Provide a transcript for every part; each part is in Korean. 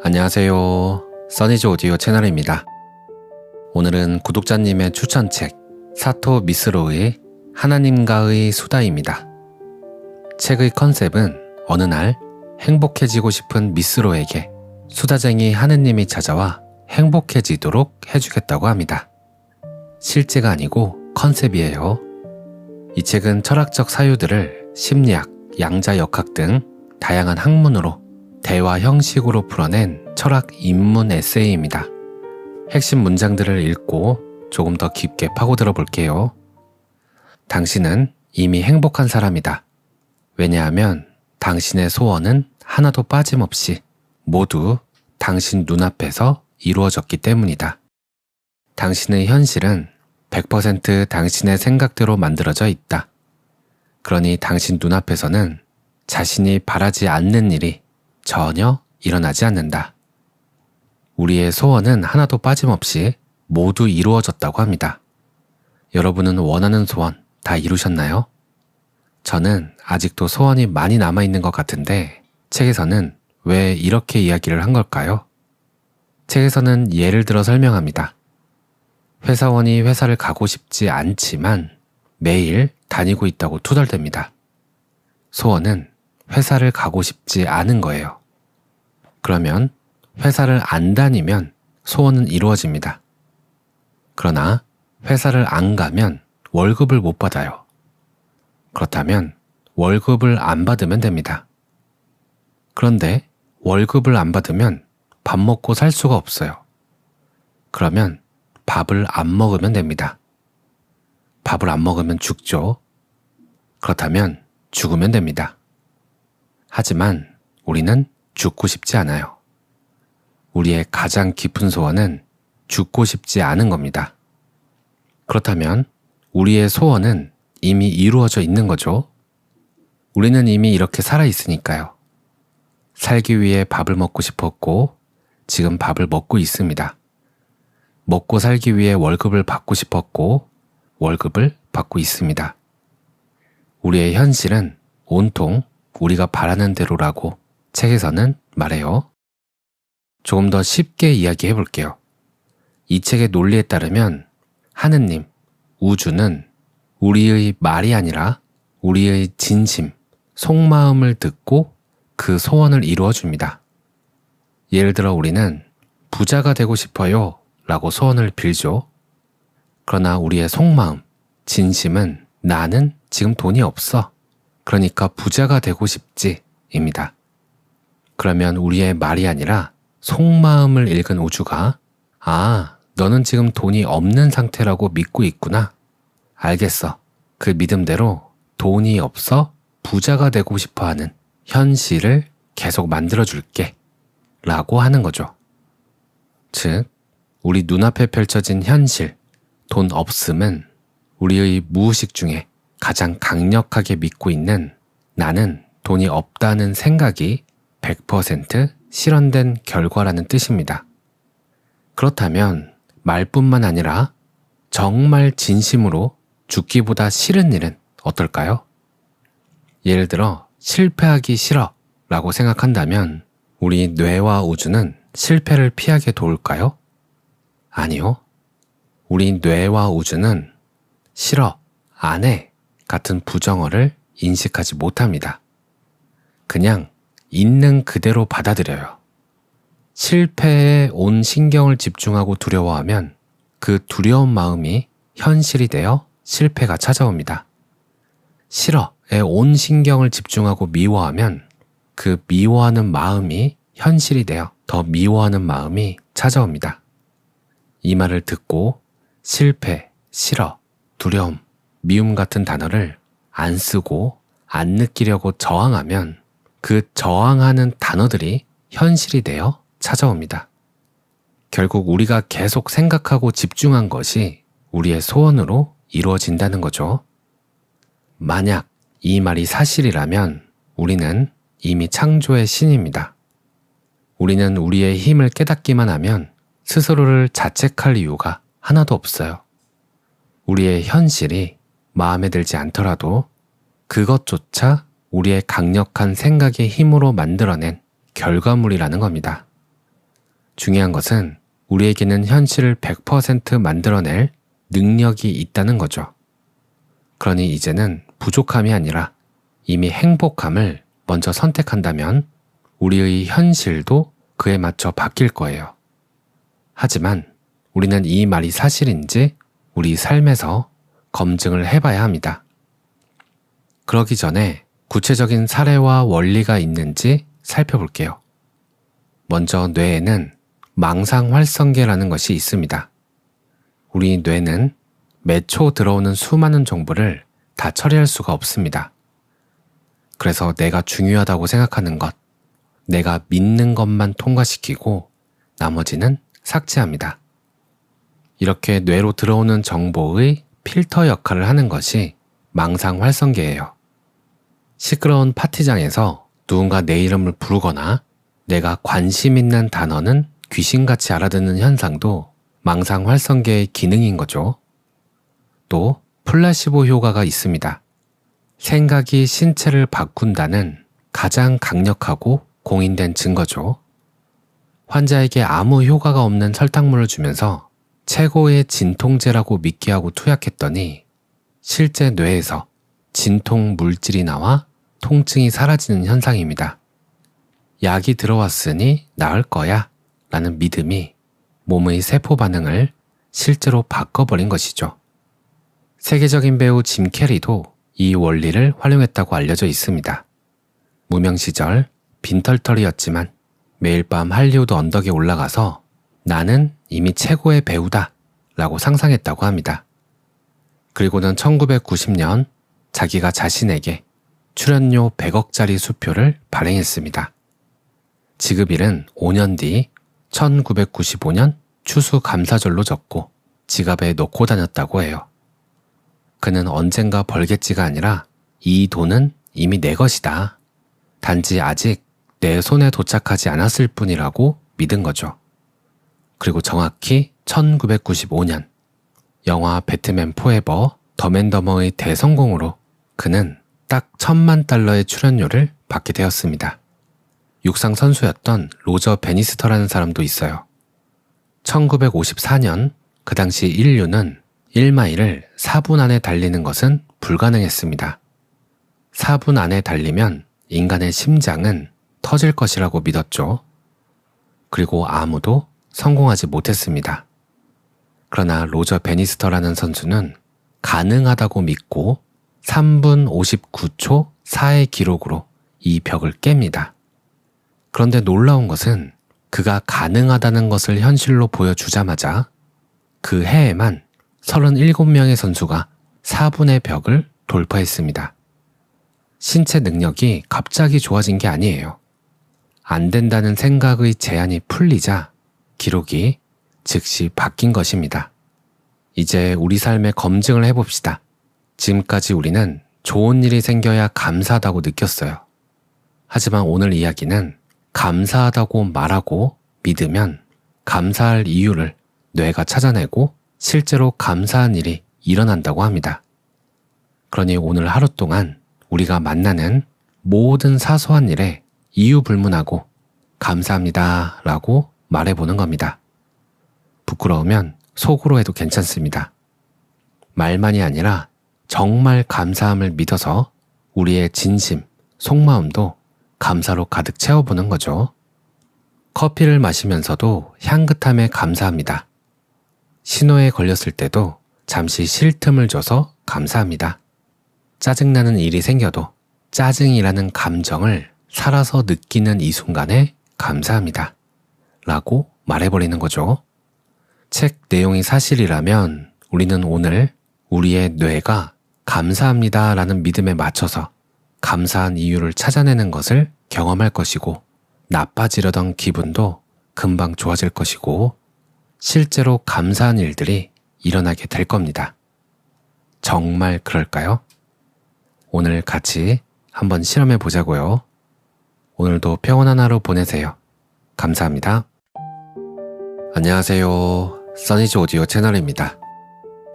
안녕하세요. 써니즈 오디오 채널입니다. 오늘은 구독자님의 추천책 사토 미스로의 하나님과의 수다입니다. 책의 컨셉은 어느 날 행복해지고 싶은 미스로에게 수다쟁이 하느님이 찾아와 행복해지도록 해주겠다고 합니다. 실제가 아니고 컨셉이에요. 이 책은 철학적 사유들을 심리학, 양자역학 등 다양한 학문으로 대화 형식으로 풀어낸 철학 입문 에세이입니다. 핵심 문장들을 읽고 조금 더 깊게 파고들어 볼게요. 당신은 이미 행복한 사람이다. 왜냐하면 당신의 소원은 하나도 빠짐없이 모두 당신 눈앞에서 이루어졌기 때문이다. 당신의 현실은 100% 당신의 생각대로 만들어져 있다. 그러니 당신 눈앞에서는 자신이 바라지 않는 일이 전혀 일어나지 않는다. 우리의 소원은 하나도 빠짐없이 모두 이루어졌다고 합니다. 여러분은 원하는 소원 다 이루셨나요? 저는 아직도 소원이 많이 남아있는 것 같은데 책에서는 왜 이렇게 이야기를 한 걸까요? 책에서는 예를 들어 설명합니다. 회사원이 회사를 가고 싶지 않지만 매일 다니고 있다고 투덜댑니다. 소원은 회사를 가고 싶지 않은 거예요. 그러면 회사를 안 다니면 소원은 이루어집니다. 그러나 회사를 안 가면 월급을 못 받아요. 그렇다면 월급을 안 받으면 됩니다. 그런데 월급을 안 받으면 밥 먹고 살 수가 없어요. 그러면 밥을 안 먹으면 됩니다. 밥을 안 먹으면 죽죠. 그렇다면 죽으면 됩니다. 하지만 우리는 죽고 싶지 않아요. 우리의 가장 깊은 소원은 죽고 싶지 않은 겁니다. 그렇다면 우리의 소원은 이미 이루어져 있는 거죠. 우리는 이미 이렇게 살아 있으니까요. 살기 위해 밥을 먹고 싶었고 지금 밥을 먹고 있습니다. 먹고 살기 위해 월급을 받고 싶었고 월급을 받고 있습니다. 우리의 현실은 온통 우리가 바라는 대로라고 책에서는 말해요. 조금 더 쉽게 이야기해 볼게요. 이 책의 논리에 따르면 하느님, 우주는 우리의 말이 아니라 우리의 진심, 속마음을 듣고 그 소원을 이루어 줍니다. 예를 들어 우리는 부자가 되고 싶어요 라고 소원을 빌죠. 그러나 우리의 속마음, 진심은 나는 지금 돈이 없어. 그러니까 부자가 되고 싶지 입니다. 그러면 우리의 말이 아니라 속마음을 읽은 우주가 너는 지금 돈이 없는 상태라고 믿고 있구나. 알겠어. 그 믿음대로 돈이 없어 부자가 되고 싶어하는 현실을 계속 만들어줄게 라고 하는 거죠. 즉, 우리 눈앞에 펼쳐진 현실, 돈 없음은 우리의 무의식 중에 가장 강력하게 믿고 있는 나는 돈이 없다는 생각이 100% 실현된 결과라는 뜻입니다. 그렇다면 말뿐만 아니라 정말 진심으로 죽기보다 싫은 일은 어떨까요? 예를 들어 실패하기 싫어 라고 생각한다면 우리 뇌와 우주는 실패를 피하게 도울까요? 아니요. 우리 뇌와 우주는 싫어, 안 해 같은 부정어를 인식하지 못합니다. 그냥 있는 그대로 받아들여요. 실패에 온 신경을 집중하고 두려워하면 그 두려운 마음이 현실이 되어 실패가 찾아옵니다. 싫어에 온 신경을 집중하고 미워하면 그 미워하는 마음이 현실이 되어 더 미워하는 마음이 찾아옵니다. 이 말을 듣고 실패, 싫어, 두려움, 미움 같은 단어를 안 쓰고 안 느끼려고 저항하면 그 저항하는 단어들이 현실이 되어 찾아옵니다. 결국 우리가 계속 생각하고 집중한 것이 우리의 소원으로 이루어진다는 거죠. 만약 이 말이 사실이라면 우리는 이미 창조의 신입니다. 우리는 우리의 힘을 깨닫기만 하면 스스로를 자책할 이유가 하나도 없어요. 우리의 현실이 마음에 들지 않더라도 그것조차 우리의 강력한 생각의 힘으로 만들어낸 결과물이라는 겁니다. 중요한 것은 우리에게는 현실을 100% 만들어낼 능력이 있다는 거죠. 그러니 이제는 부족함이 아니라 이미 행복함을 먼저 선택한다면 우리의 현실도 그에 맞춰 바뀔 거예요. 하지만 우리는 이 말이 사실인지 우리 삶에서 검증을 해봐야 합니다. 그러기 전에 구체적인 사례와 원리가 있는지 살펴볼게요. 먼저 뇌에는 망상활성계라는 것이 있습니다. 우리 뇌는 매 초 들어오는 수많은 정보를 다 처리할 수가 없습니다. 그래서 내가 중요하다고 생각하는 것, 내가 믿는 것만 통과시키고 나머지는 삭제합니다. 이렇게 뇌로 들어오는 정보의 필터 역할을 하는 것이 망상활성계예요. 시끄러운 파티장에서 누군가 내 이름을 부르거나 내가 관심 있는 단어는 귀신같이 알아듣는 현상도 망상활성계의 기능인 거죠. 또 플라시보 효과가 있습니다. 생각이 신체를 바꾼다는 가장 강력하고 공인된 증거죠. 환자에게 아무 효과가 없는 설탕물을 주면서 최고의 진통제라고 믿게 하고 투약했더니 실제 뇌에서 진통 물질이 나와 통증이 사라지는 현상입니다. 약이 들어왔으니 나을 거야 라는 믿음이 몸의 세포 반응을 실제로 바꿔버린 것이죠. 세계적인 배우 짐 캐리도 이 원리를 활용했다고 알려져 있습니다. 무명 시절 빈털털이었지만 매일 밤 할리우드 언덕에 올라가서 나는 이미 최고의 배우다 라고 상상했다고 합니다. 그리고는 1990년 자기가 자신에게 출연료 100억짜리 수표를 발행했습니다. 지급일은 5년 뒤 1995년 추수감사절로 적고 지갑에 넣고 다녔다고 해요. 그는 언젠가 벌겠지가 아니라 이 돈은 이미 내 것이다. 단지 아직 내 손에 도착하지 않았을 뿐이라고 믿은 거죠. 그리고 정확히 1995년 영화 배트맨 포에버 더맨더머의 대성공으로 그는 딱 $10,000,000의 출연료를 받게 되었습니다. 육상 선수였던 로저 베니스터라는 사람도 있어요. 1954년 그 당시 인류는 1마일을 4분 안에 달리는 것은 불가능했습니다. 4분 안에 달리면 인간의 심장은 터질 것이라고 믿었죠. 그리고 아무도 성공하지 못했습니다. 그러나 로저 베니스터라는 선수는 가능하다고 믿고 3분 59초 4의 기록으로 이 벽을 깹니다. 그런데 놀라운 것은 그가 가능하다는 것을 현실로 보여주자마자 그 해에만 37명의 선수가 4분의 벽을 돌파했습니다. 신체 능력이 갑자기 좋아진 게 아니에요. 안 된다는 생각의 제한이 풀리자 기록이 즉시 바뀐 것입니다. 이제 우리 삶의 검증을 해봅시다. 지금까지 우리는 좋은 일이 생겨야 감사하다고 느꼈어요. 하지만 오늘 이야기는 감사하다고 말하고 믿으면 감사할 이유를 뇌가 찾아내고 실제로 감사한 일이 일어난다고 합니다. 그러니 오늘 하루 동안 우리가 만나는 모든 사소한 일에 이유 불문하고 감사합니다 라고 말해보는 겁니다. 부끄러우면 속으로 해도 괜찮습니다. 말만이 아니라 정말 감사함을 믿어서 우리의 진심, 속마음도 감사로 가득 채워보는 거죠. 커피를 마시면서도 향긋함에 감사합니다. 신호에 걸렸을 때도 잠시 쉴 틈을 줘서 감사합니다. 짜증나는 일이 생겨도 짜증이라는 감정을 살아서 느끼는 이 순간에 감사합니다. 라고 말해버리는 거죠. 책 내용이 사실이라면 우리는 오늘 우리의 뇌가 감사합니다 라는 믿음에 맞춰서 감사한 이유를 찾아내는 것을 경험할 것이고 나빠지려던 기분도 금방 좋아질 것이고 실제로 감사한 일들이 일어나게 될 겁니다. 정말 그럴까요? 오늘 같이 한번 실험해 보자고요. 오늘도 평온한 하루 보내세요. 감사합니다. 안녕하세요. 써니즈 오디오 채널입니다.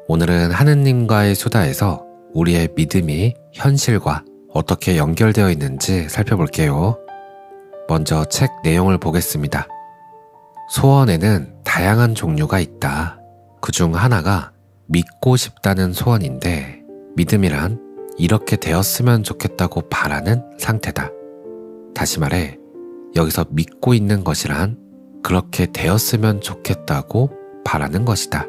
오늘은 하느님과의 수다에서 우리의 믿음이 현실과 어떻게 연결되어 있는지 살펴볼게요. 먼저 책 내용을 보겠습니다. 소원에는 다양한 종류가 있다. 그중 하나가 믿고 싶다는 소원인데, 믿음이란 이렇게 되었으면 좋겠다고 바라는 상태다. 다시 말해, 여기서 믿고 있는 것이란 그렇게 되었으면 좋겠다고 바라는 것이다.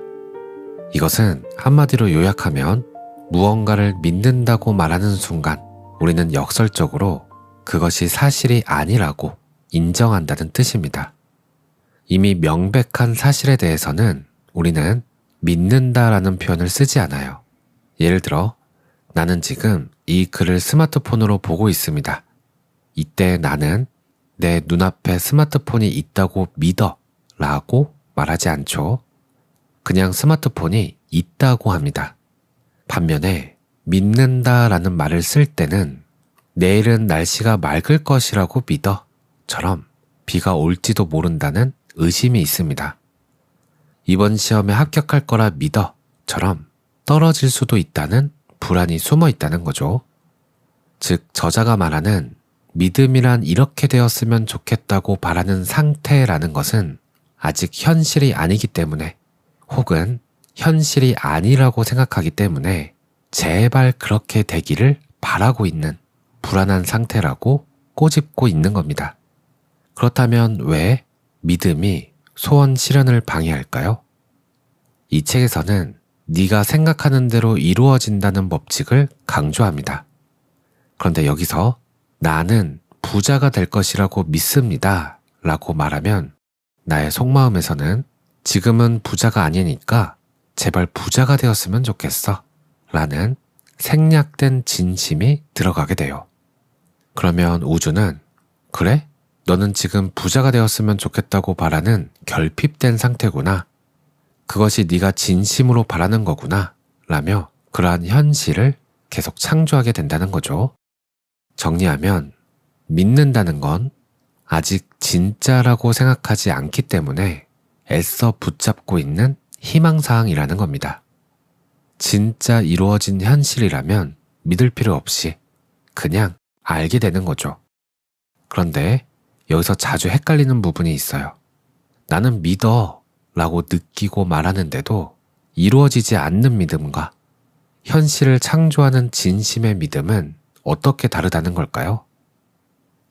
이것은 한마디로 요약하면 무언가를 믿는다고 말하는 순간 우리는 역설적으로 그것이 사실이 아니라고 인정한다는 뜻입니다. 이미 명백한 사실에 대해서는 우리는 믿는다라는 표현을 쓰지 않아요. 예를 들어, 나는 지금 이 글을 스마트폰으로 보고 있습니다. 이때 나는 내 눈앞에 스마트폰이 있다고 믿어 라고 말하지 않죠. 그냥 스마트폰이 있다고 합니다. 반면에 믿는다라는 말을 쓸 때는 내일은 날씨가 맑을 것이라고 믿어 처럼 비가 올지도 모른다는 의심이 있습니다. 이번 시험에 합격할 거라 믿어 처럼 떨어질 수도 있다는 불안이 숨어 있다는 거죠. 즉, 저자가 말하는 믿음이란 이렇게 되었으면 좋겠다고 바라는 상태라는 것은 아직 현실이 아니기 때문에, 혹은 현실이 아니라고 생각하기 때문에 제발 그렇게 되기를 바라고 있는 불안한 상태라고 꼬집고 있는 겁니다. 그렇다면 왜 믿음이 소원 실현을 방해할까요? 이 책에서는 네가 생각하는 대로 이루어진다는 법칙을 강조합니다. 그런데 여기서 나는 부자가 될 것이라고 믿습니다 라고 말하면 나의 속마음에서는 지금은 부자가 아니니까 제발 부자가 되었으면 좋겠어 라는 생략된 진심이 들어가게 돼요. 그러면 우주는 그래? 너는 지금 부자가 되었으면 좋겠다고 바라는 결핍된 상태구나. 그것이 네가 진심으로 바라는 거구나 라며 그러한 현실을 계속 창조하게 된다는 거죠. 정리하면 믿는다는 건 아직 진짜라고 생각하지 않기 때문에 애써 붙잡고 있는 희망사항이라는 겁니다. 진짜 이루어진 현실이라면 믿을 필요 없이 그냥 알게 되는 거죠. 그런데 여기서 자주 헷갈리는 부분이 있어요. 나는 믿어 라고 느끼고 말하는데도 이루어지지 않는 믿음과 현실을 창조하는 진심의 믿음은 어떻게 다르다는 걸까요?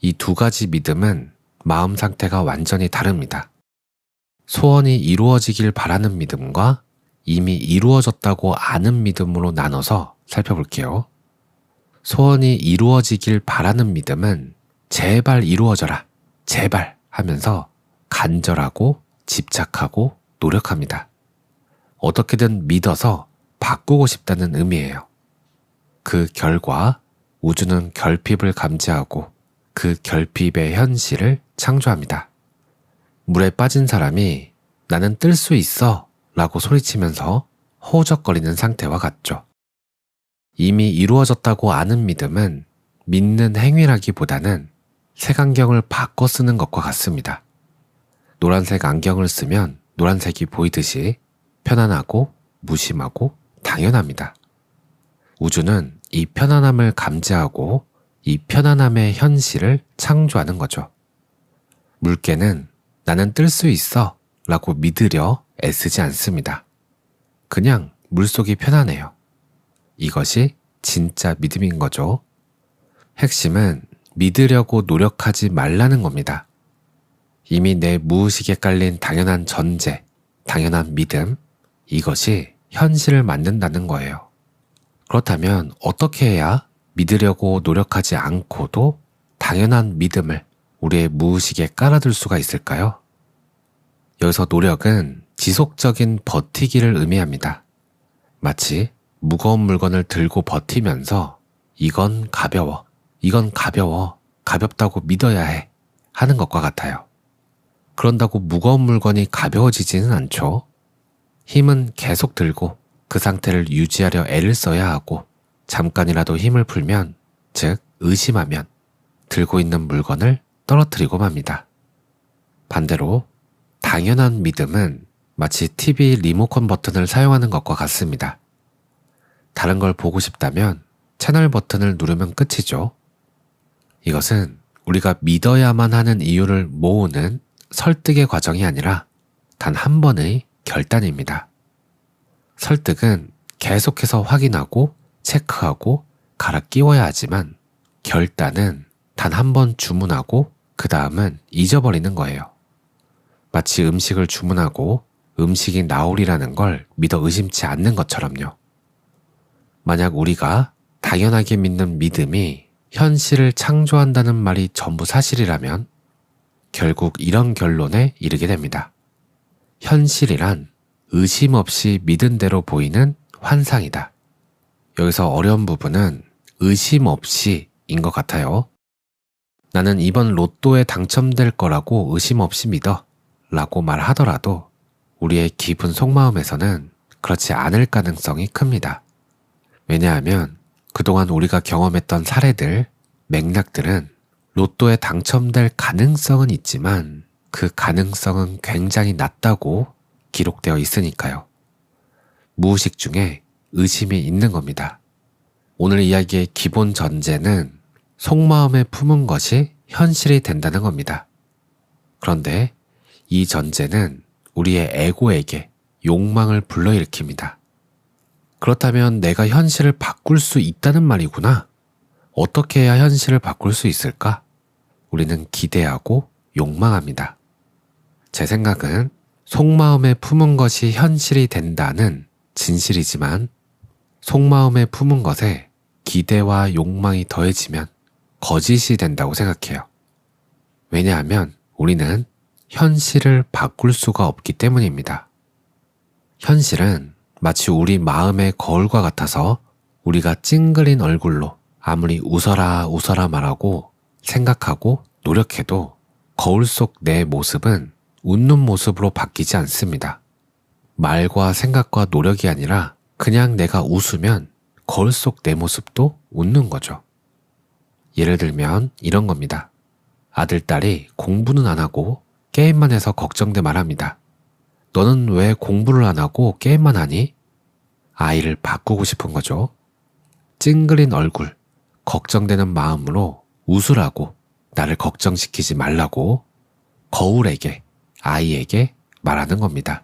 이 두 가지 믿음은 마음 상태가 완전히 다릅니다. 소원이 이루어지길 바라는 믿음과 이미 이루어졌다고 아는 믿음으로 나눠서 살펴볼게요. 소원이 이루어지길 바라는 믿음은 제발 이루어져라, 제발 하면서 간절하고 집착하고 노력합니다. 어떻게든 믿어서 바꾸고 싶다는 의미예요. 그 결과 우주는 결핍을 감지하고 그 결핍의 현실을 창조합니다. 물에 빠진 사람이 나는 뜰 수 있어 라고 소리치면서 허우적거리는 상태와 같죠. 이미 이루어졌다고 아는 믿음은 믿는 행위라기보다는 색안경을 바꿔 쓰는 것과 같습니다. 노란색 안경을 쓰면 노란색이 보이듯이 편안하고 무심하고 당연합니다. 우주는 이 편안함을 감지하고 이 편안함의 현실을 창조하는 거죠. 물개는 나는 뜰 수 있어 라고 믿으려 애쓰지 않습니다. 그냥 물속이 편안해요. 이것이 진짜 믿음인 거죠. 핵심은 믿으려고 노력하지 말라는 겁니다. 이미 내 무의식에 깔린 당연한 전제, 당연한 믿음, 이것이 현실을 만든다는 거예요. 그렇다면 어떻게 해야 믿으려고 노력하지 않고도 당연한 믿음을 우리의 무의식에 깔아둘 수가 있을까요? 여기서 노력은 지속적인 버티기를 의미합니다. 마치 무거운 물건을 들고 버티면서 이건 가벼워, 이건 가벼워, 가볍다고 믿어야 해 하는 것과 같아요. 그런다고 무거운 물건이 가벼워지지는 않죠. 힘은 계속 들고 그 상태를 유지하려 애를 써야 하고 잠깐이라도 힘을 풀면, 즉 의심하면 들고 있는 물건을 떨어뜨리고 맙니다. 반대로 당연한 믿음은 마치 TV 리모컨 버튼을 사용하는 것과 같습니다. 다른 걸 보고 싶다면 채널 버튼을 누르면 끝이죠. 이것은 우리가 믿어야만 하는 이유를 모으는 설득의 과정이 아니라 단 한 번의 결단입니다. 설득은 계속해서 확인하고 체크하고 갈아 끼워야 하지만 결단은 단 한 번 주문하고 그 다음은 잊어버리는 거예요. 마치 음식을 주문하고 음식이 나오리라는 걸 믿어 의심치 않는 것처럼요. 만약 우리가 당연하게 믿는 믿음이 현실을 창조한다는 말이 전부 사실이라면 결국 이런 결론에 이르게 됩니다. 현실이란 의심 없이 믿은 대로 보이는 환상이다. 여기서 어려운 부분은 의심 없이인 것 같아요. 나는 이번 로또에 당첨될 거라고 의심 없이 믿어 라고 말하더라도 우리의 깊은 속마음에서는 그렇지 않을 가능성이 큽니다. 왜냐하면 그동안 우리가 경험했던 사례들, 맥락들은 로또에 당첨될 가능성은 있지만 그 가능성은 굉장히 낮다고 기록되어 있으니까요. 무의식 중에 의심이 있는 겁니다. 오늘 이야기의 기본 전제는 속마음에 품은 것이 현실이 된다는 겁니다. 그런데 이 전제는 우리의 에고에게 욕망을 불러일으킵니다. 그렇다면 내가 현실을 바꿀 수 있다는 말이구나. 어떻게 해야 현실을 바꿀 수 있을까? 우리는 기대하고 욕망합니다. 제 생각은 속마음에 품은 것이 현실이 된다는 진실이지만 속마음에 품은 것에 기대와 욕망이 더해지면 거짓이 된다고 생각해요. 왜냐하면 우리는 현실을 바꿀 수가 없기 때문입니다. 현실은 마치 우리 마음의 거울과 같아서 우리가 찡그린 얼굴로 아무리 웃어라 웃어라 말하고 생각하고 노력해도 거울 속 내 모습은 웃는 모습으로 바뀌지 않습니다. 말과 생각과 노력이 아니라 그냥 내가 웃으면 거울 속 내 모습도 웃는 거죠. 예를 들면 이런 겁니다. 아들, 딸이 공부는 안 하고 게임만 해서 걱정돼 말합니다. 너는 왜 공부를 안 하고 게임만 하니? 아이를 바꾸고 싶은 거죠. 찡그린 얼굴, 걱정되는 마음으로 웃으라고, 나를 걱정시키지 말라고 거울에게, 아이에게 말하는 겁니다.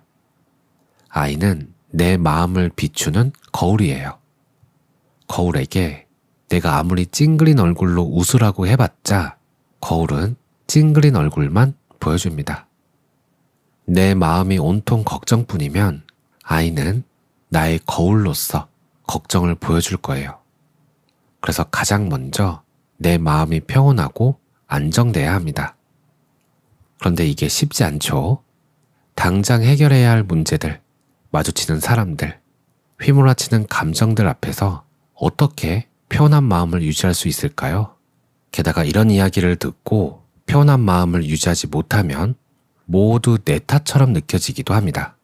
아이는 내 마음을 비추는 거울이에요. 거울에게 내가 아무리 찡그린 얼굴로 웃으라고 해봤자 거울은 찡그린 얼굴만 보여줍니다. 내 마음이 온통 걱정뿐이면 아이는 나의 거울로서 걱정을 보여줄 거예요. 그래서 가장 먼저 내 마음이 평온하고 안정돼야 합니다. 그런데 이게 쉽지 않죠. 당장 해결해야 할 문제들, 마주치는 사람들, 휘몰아치는 감정들 앞에서 어떻게 편한 마음을 유지할 수 있을까요? 게다가 이런 이야기를 듣고 편한 마음을 유지하지 못하면 모두 내 탓처럼 느껴지기도 합니다.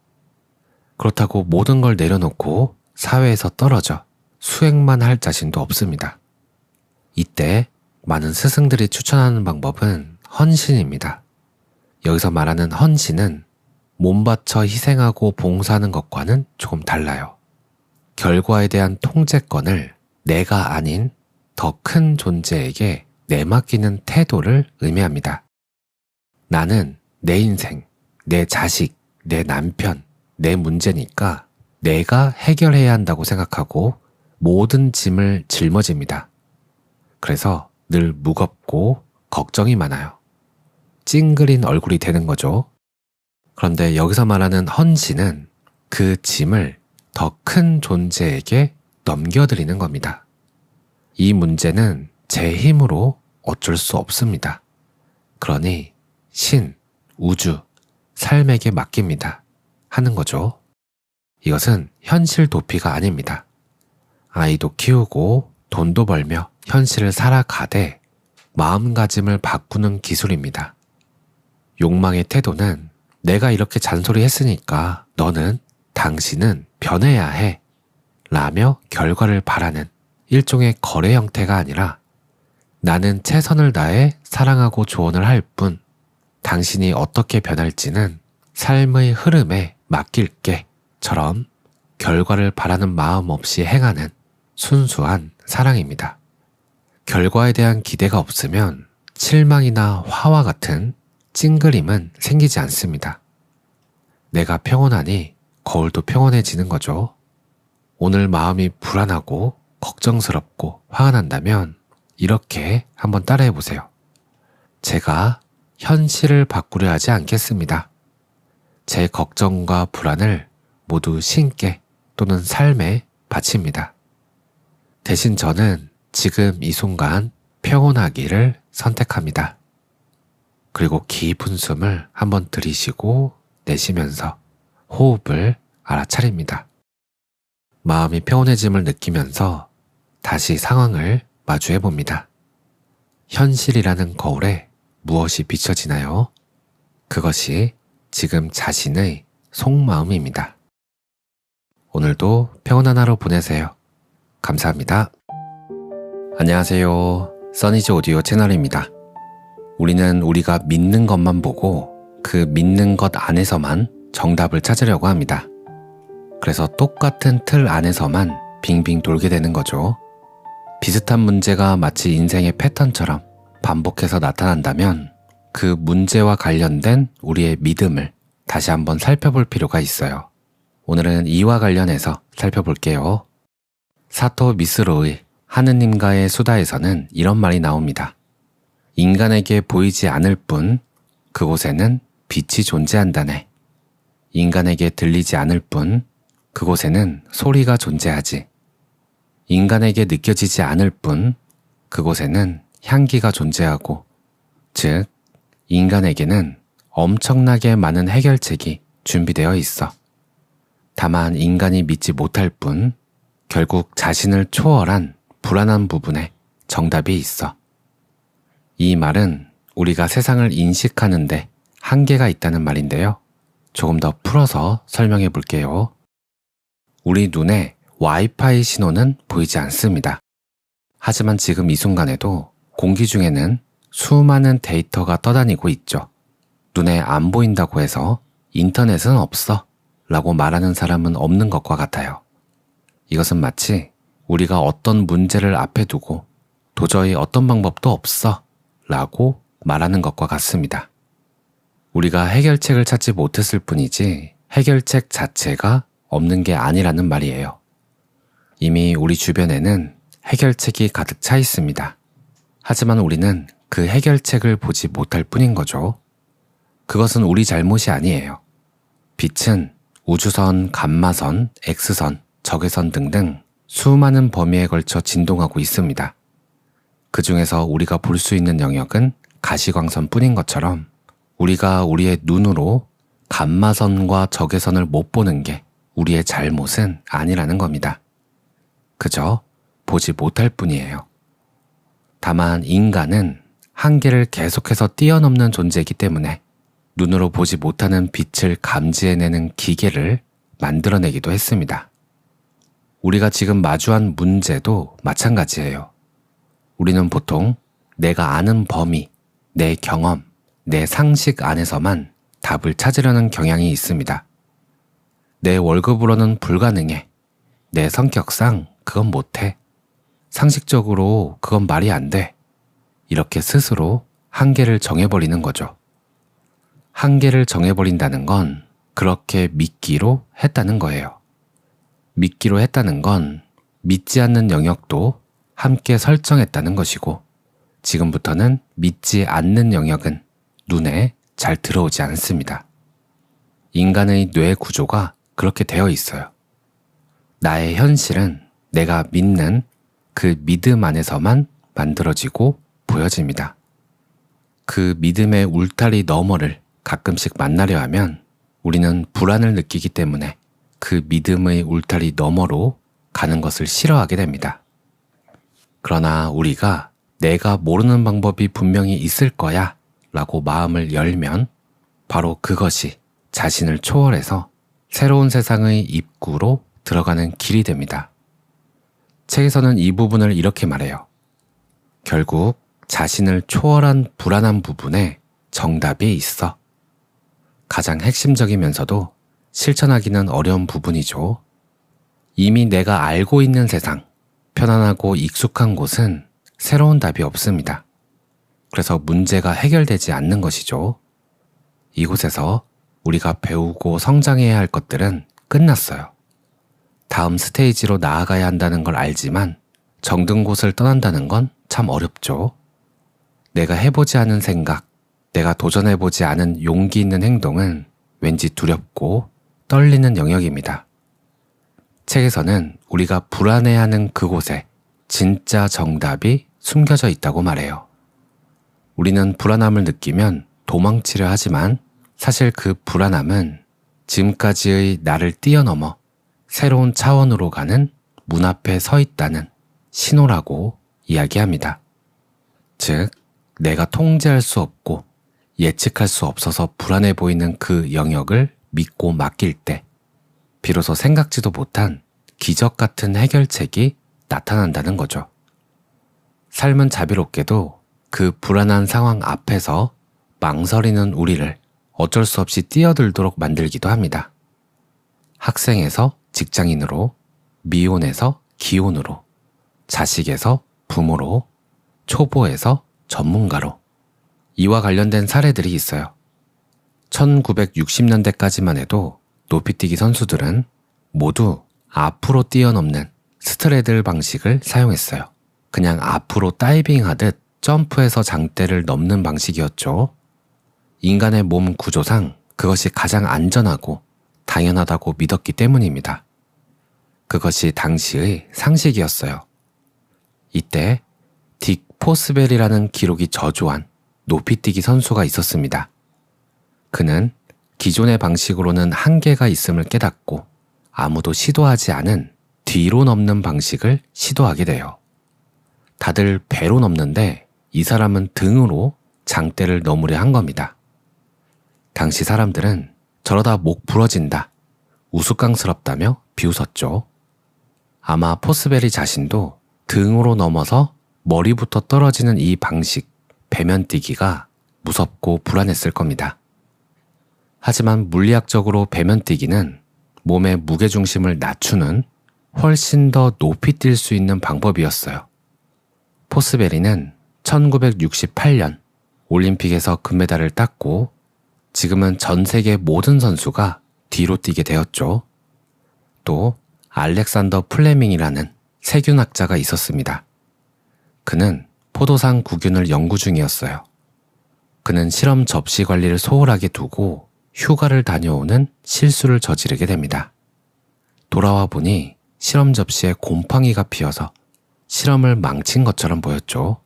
그렇다고 모든 걸 내려놓고 사회에서 떨어져 수행만 할 자신도 없습니다. 이때 많은 스승들이 추천하는 방법은 헌신입니다. 여기서 말하는 헌신은 몸 바쳐 희생하고 봉사하는 것과는 조금 달라요. 결과에 대한 통제권을 내가 아닌 더 큰 존재에게 내맡기는 태도를 의미합니다. 나는 내 인생, 내 자식, 내 남편, 내 문제니까 내가 해결해야 한다고 생각하고 모든 짐을 짊어집니다. 그래서 늘 무겁고 걱정이 많아요. 찡그린 얼굴이 되는 거죠. 그런데 여기서 말하는 헌신은 그 짐을 더 큰 존재에게 넘겨드리는 겁니다. 이 문제는 제 힘으로 어쩔 수 없습니다. 그러니 신, 우주, 삶에게 맡깁니다. 하는 거죠. 이것은 현실 도피가 아닙니다. 아이도 키우고 돈도 벌며 현실을 살아가되 마음가짐을 바꾸는 기술입니다. 욕망의 태도는 내가 이렇게 잔소리했으니까 너는, 당신은 변해야 해 라며 결과를 바라는 일종의 거래 형태가 아니라 나는 최선을 다해 사랑하고 조언을 할 뿐 당신이 어떻게 변할지는 삶의 흐름에 맡길게처럼 결과를 바라는 마음 없이 행하는 순수한 사랑입니다. 결과에 대한 기대가 없으면 실망이나 화와 같은 찡그림은 생기지 않습니다. 내가 평온하니 거울도 평온해지는 거죠. 오늘 마음이 불안하고 걱정스럽고 화가 난다면 이렇게 한번 따라해 보세요. 제가 현실을 바꾸려 하지 않겠습니다. 제 걱정과 불안을 모두 신께 또는 삶에 바칩니다. 대신 저는 지금 이 순간 평온하기를 선택합니다. 그리고 깊은 숨을 한번 들이쉬고 내쉬면서 호흡을 알아차립니다. 마음이 평온해짐을 느끼면서 다시 상황을 마주해 봅니다. 현실이라는 거울에 무엇이 비춰지나요? 그것이 지금 자신의 속마음입니다. 오늘도 평온한 하루 보내세요. 감사합니다. 안녕하세요. 써니즈 오디오 채널입니다. 우리는 우리가 믿는 것만 보고 그 믿는 것 안에서만 정답을 찾으려고 합니다. 그래서 똑같은 틀 안에서만 빙빙 돌게 되는 거죠. 비슷한 문제가 마치 인생의 패턴처럼 반복해서 나타난다면 그 문제와 관련된 우리의 믿음을 다시 한번 살펴볼 필요가 있어요. 오늘은 이와 관련해서 살펴볼게요. 사토 미스로의 하느님과의 수다에서는 이런 말이 나옵니다. 인간에게 보이지 않을 뿐 그곳에는 빛이 존재한다네. 인간에게 들리지 않을 뿐 그곳에는 소리가 존재하지. 인간에게 느껴지지 않을 뿐 그곳에는 향기가 존재하고, 즉 인간에게는 엄청나게 많은 해결책이 준비되어 있어. 다만 인간이 믿지 못할 뿐 결국 자신을 초월한 불안한 부분에 정답이 있어. 이 말은 우리가 세상을 인식하는데 한계가 있다는 말인데요. 조금 더 풀어서 설명해 볼게요. 우리 눈에 와이파이 신호는 보이지 않습니다. 하지만 지금 이 순간에도 공기 중에는 수많은 데이터가 떠다니고 있죠. 눈에 안 보인다고 해서 인터넷은 없어 라고 말하는 사람은 없는 것과 같아요. 이것은 마치 우리가 어떤 문제를 앞에 두고 도저히 어떤 방법도 없어 라고 말하는 것과 같습니다. 우리가 해결책을 찾지 못했을 뿐이지 해결책 자체가 없는 게 아니라는 말이에요. 이미 우리 주변에는 해결책이 가득 차 있습니다. 하지만 우리는 그 해결책을 보지 못할 뿐인 거죠. 그것은 우리 잘못이 아니에요. 빛은 우주선, 감마선, X선, 적외선 등등 수많은 범위에 걸쳐 진동하고 있습니다. 그 중에서 우리가 볼 수 있는 영역은 가시광선 뿐인 것처럼 우리가 우리의 눈으로 감마선과 적외선을 못 보는 게 우리의 잘못은 아니라는 겁니다. 그저 보지 못할 뿐이에요. 다만 인간은 한계를 계속해서 뛰어넘는 존재이기 때문에 눈으로 보지 못하는 빛을 감지해내는 기계를 만들어내기도 했습니다. 우리가 지금 마주한 문제도 마찬가지예요. 우리는 보통 내가 아는 범위, 내 경험, 내 상식 안에서만 답을 찾으려는 경향이 있습니다. 내 월급으로는 불가능해. 내 성격상 그건 못해. 상식적으로 그건 말이 안 돼. 이렇게 스스로 한계를 정해버리는 거죠. 한계를 정해버린다는 건 그렇게 믿기로 했다는 거예요. 믿기로 했다는 건 믿지 않는 영역도 함께 설정했다는 것이고, 지금부터는 믿지 않는 영역은 눈에 잘 들어오지 않습니다. 인간의 뇌 구조가 그렇게 되어 있어요. 나의 현실은 내가 믿는 그 믿음 안에서만 만들어지고 보여집니다. 그 믿음의 울타리 너머를 가끔씩 만나려 하면 우리는 불안을 느끼기 때문에 그 믿음의 울타리 너머로 가는 것을 싫어하게 됩니다. 그러나 우리가 내가 모르는 방법이 분명히 있을 거야 라고 마음을 열면 바로 그것이 자신을 초월해서 새로운 세상의 입구로 들어가는 길이 됩니다. 책에서는 이 부분을 이렇게 말해요. 결국 자신을 초월한 불안한 부분에 정답이 있어. 가장 핵심적이면서도 실천하기는 어려운 부분이죠. 이미 내가 알고 있는 세상, 편안하고 익숙한 곳은 새로운 답이 없습니다. 그래서 문제가 해결되지 않는 것이죠. 이곳에서 우리가 배우고 성장해야 할 것들은 끝났어요. 다음 스테이지로 나아가야 한다는 걸 알지만 정든 곳을 떠난다는 건 참 어렵죠. 내가 해보지 않은 생각, 내가 도전해보지 않은 용기 있는 행동은 왠지 두렵고 떨리는 영역입니다. 책에서는 우리가 불안해하는 그곳에 진짜 정답이 숨겨져 있다고 말해요. 우리는 불안함을 느끼면 도망치려 하지만 사실 그 불안함은 지금까지의 나를 뛰어넘어 새로운 차원으로 가는 문 앞에 서 있다는 신호라고 이야기합니다. 즉, 내가 통제할 수 없고 예측할 수 없어서 불안해 보이는 그 영역을 믿고 맡길 때 비로소 생각지도 못한 기적 같은 해결책이 나타난다는 거죠. 삶은 자비롭게도 그 불안한 상황 앞에서 망설이는 우리를 어쩔 수 없이 뛰어들도록 만들기도 합니다. 학생에서 직장인으로, 미혼에서 기혼으로, 자식에서 부모로, 초보에서 전문가로 이와 관련된 사례들이 있어요. 1960년대까지만 해도 높이뛰기 선수들은 모두 앞으로 뛰어넘는 스트레들 방식을 사용했어요. 그냥 앞으로 다이빙하듯 점프해서 장대를 넘는 방식이었죠. 인간의 몸 구조상 그것이 가장 안전하고 당연하다고 믿었기 때문입니다. 그것이 당시의 상식이었어요. 이때 딕 포스벨이라는 기록이 저조한 높이뛰기 선수가 있었습니다. 그는 기존의 방식으로는 한계가 있음을 깨닫고 아무도 시도하지 않은 뒤로 넘는 방식을 시도하게 돼요. 다들 배로 넘는데 이 사람은 등으로 장대를 넘으려 한 겁니다. 당시 사람들은 저러다 목 부러진다, 우스꽝스럽다며 비웃었죠. 아마 포스벨이 자신도 등으로 넘어서 머리부터 떨어지는 이 방식, 배면뛰기가 무섭고 불안했을 겁니다. 하지만 물리학적으로 배면뛰기는 몸의 무게중심을 낮추는 훨씬 더 높이 뛸 수 있는 방법이었어요. 포스베리는 1968년 올림픽에서 금메달을 땄고 지금은 전 세계 모든 선수가 뒤로 뛰게 되었죠. 또 알렉산더 플레밍이라는 세균학자가 있었습니다. 그는 포도상 구균을 연구 중이었어요. 그는 실험 접시 관리를 소홀하게 두고 휴가를 다녀오는 실수를 저지르게 됩니다. 돌아와 보니 실험 접시에 곰팡이가 피어서 실험을 망친 것처럼 보였죠.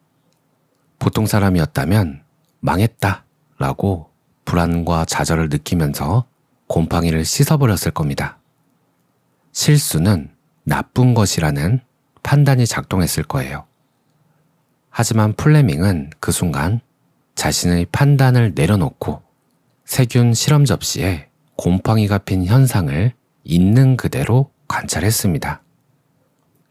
보통 사람이었다면 망했다 라고 불안과 좌절을 느끼면서 곰팡이를 씻어버렸을 겁니다. 실수는 나쁜 것이라는 판단이 작동했을 거예요. 하지만 플레밍은 그 순간 자신의 판단을 내려놓고 세균 실험 접시에 곰팡이가 핀 현상을 있는 그대로 관찰했습니다.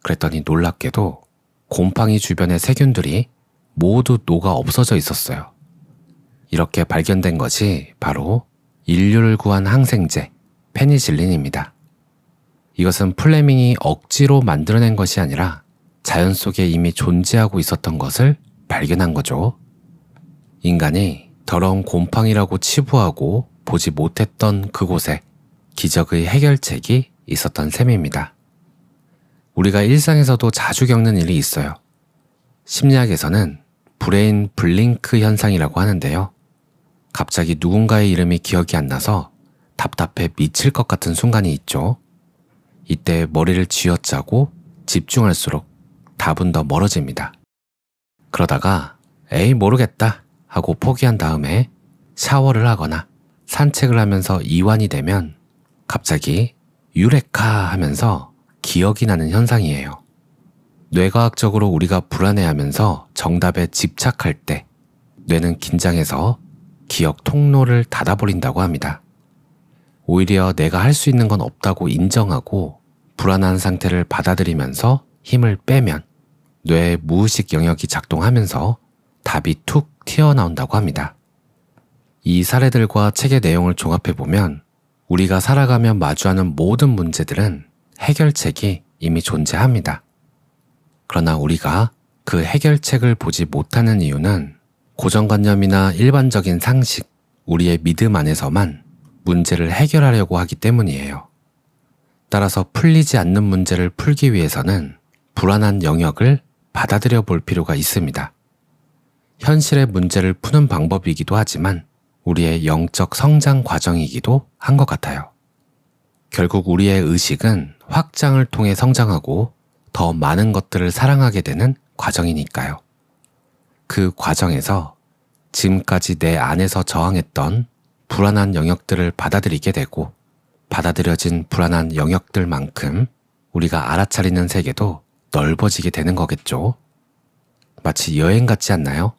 그랬더니 놀랍게도 곰팡이 주변의 세균들이 모두 녹아 없어져 있었어요. 이렇게 발견된 것이 바로 인류를 구한 항생제 페니실린입니다. 이것은 플레밍이 억지로 만들어낸 것이 아니라 자연 속에 이미 존재하고 있었던 것을 발견한 거죠. 인간이 더러운 곰팡이라고 치부하고 보지 못했던 그곳에 기적의 해결책이 있었던 셈입니다. 우리가 일상에서도 자주 겪는 일이 있어요. 심리학에서는 브레인 블링크 현상이라고 하는데요. 갑자기 누군가의 이름이 기억이 안 나서 답답해 미칠 것 같은 순간이 있죠. 이때 머리를 쥐어짜고 집중할수록 답은 더 멀어집니다. 그러다가 에이 모르겠다 하고 포기한 다음에 샤워를 하거나 산책을 하면서 이완이 되면 갑자기 유레카 하면서 기억이 나는 현상이에요. 뇌과학적으로 우리가 불안해하면서 정답에 집착할 때 뇌는 긴장해서 기억 통로를 닫아버린다고 합니다. 오히려 내가 할 수 있는 건 없다고 인정하고 불안한 상태를 받아들이면서 힘을 빼면 뇌의 무의식 영역이 작동하면서 답이 툭 튀어나온다고 합니다. 이 사례들과 책의 내용을 종합해보면 우리가 살아가며 마주하는 모든 문제들은 해결책이 이미 존재합니다. 그러나 우리가 그 해결책을 보지 못하는 이유는 고정관념이나 일반적인 상식, 우리의 믿음 안에서만 문제를 해결하려고 하기 때문이에요. 따라서 풀리지 않는 문제를 풀기 위해서는 불안한 영역을 받아들여 볼 필요가 있습니다. 현실의 문제를 푸는 방법이기도 하지만 우리의 영적 성장 과정이기도 한 것 같아요. 결국 우리의 의식은 확장을 통해 성장하고 더 많은 것들을 사랑하게 되는 과정이니까요. 그 과정에서 지금까지 내 안에서 저항했던 불안한 영역들을 받아들이게 되고 받아들여진 불안한 영역들만큼 우리가 알아차리는 세계도 넓어지게 되는 거겠죠. 마치 여행 같지 않나요?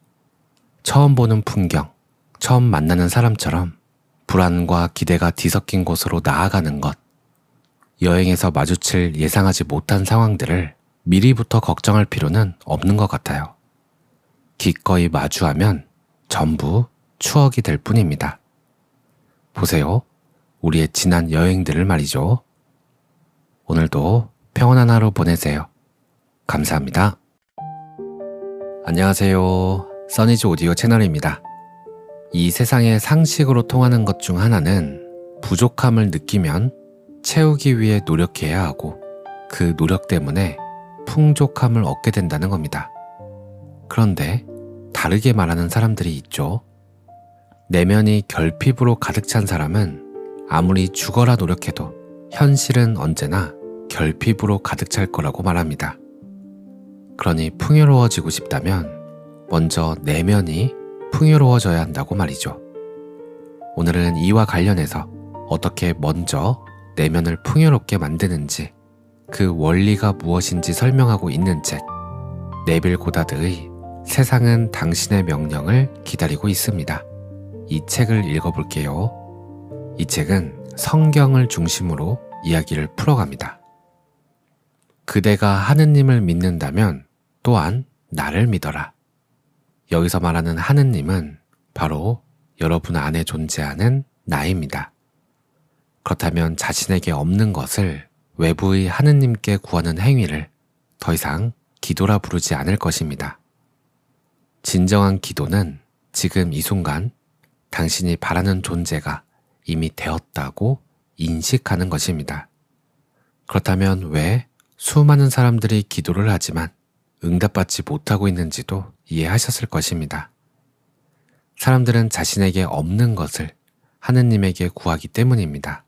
처음 보는 풍경, 처음 만나는 사람처럼 불안과 기대가 뒤섞인 곳으로 나아가는 것. 여행에서 마주칠 예상하지 못한 상황들을 미리부터 걱정할 필요는 없는 것 같아요. 기꺼이 마주하면 전부 추억이 될 뿐입니다. 보세요. 우리의 지난 여행들을 말이죠. 오늘도 평온한 하루 보내세요. 감사합니다. 안녕하세요. 써니즈 오디오 채널입니다. 이 세상의 상식으로 통하는 것 중 하나는 부족함을 느끼면 채우기 위해 노력해야 하고 그 노력 때문에 풍족함을 얻게 된다는 겁니다. 그런데 다르게 말하는 사람들이 있죠. 내면이 결핍으로 가득 찬 사람은 아무리 죽어라 노력해도 현실은 언제나 결핍으로 가득 찰 거라고 말합니다. 그러니 풍요로워지고 싶다면 먼저 내면이 풍요로워져야 한다고 말이죠. 오늘은 이와 관련해서 어떻게 먼저 내면을 풍요롭게 만드는지 그 원리가 무엇인지 설명하고 있는 책 네빌 고다드의 세상은 당신의 명령을 기다리고 있습니다. 이 책을 읽어볼게요. 이 책은 성경을 중심으로 이야기를 풀어갑니다. 그대가 하느님을 믿는다면 또한 나를 믿어라. 여기서 말하는 하느님은 바로 여러분 안에 존재하는 나입니다. 그렇다면 자신에게 없는 것을 외부의 하느님께 구하는 행위를 더 이상 기도라 부르지 않을 것입니다. 진정한 기도는 지금 이 순간 당신이 바라는 존재가 이미 되었다고 인식하는 것입니다. 그렇다면 왜 수많은 사람들이 기도를 하지만 응답받지 못하고 있는지도 이해하셨을 것입니다. 사람들은 자신에게 없는 것을 하느님에게 구하기 때문입니다.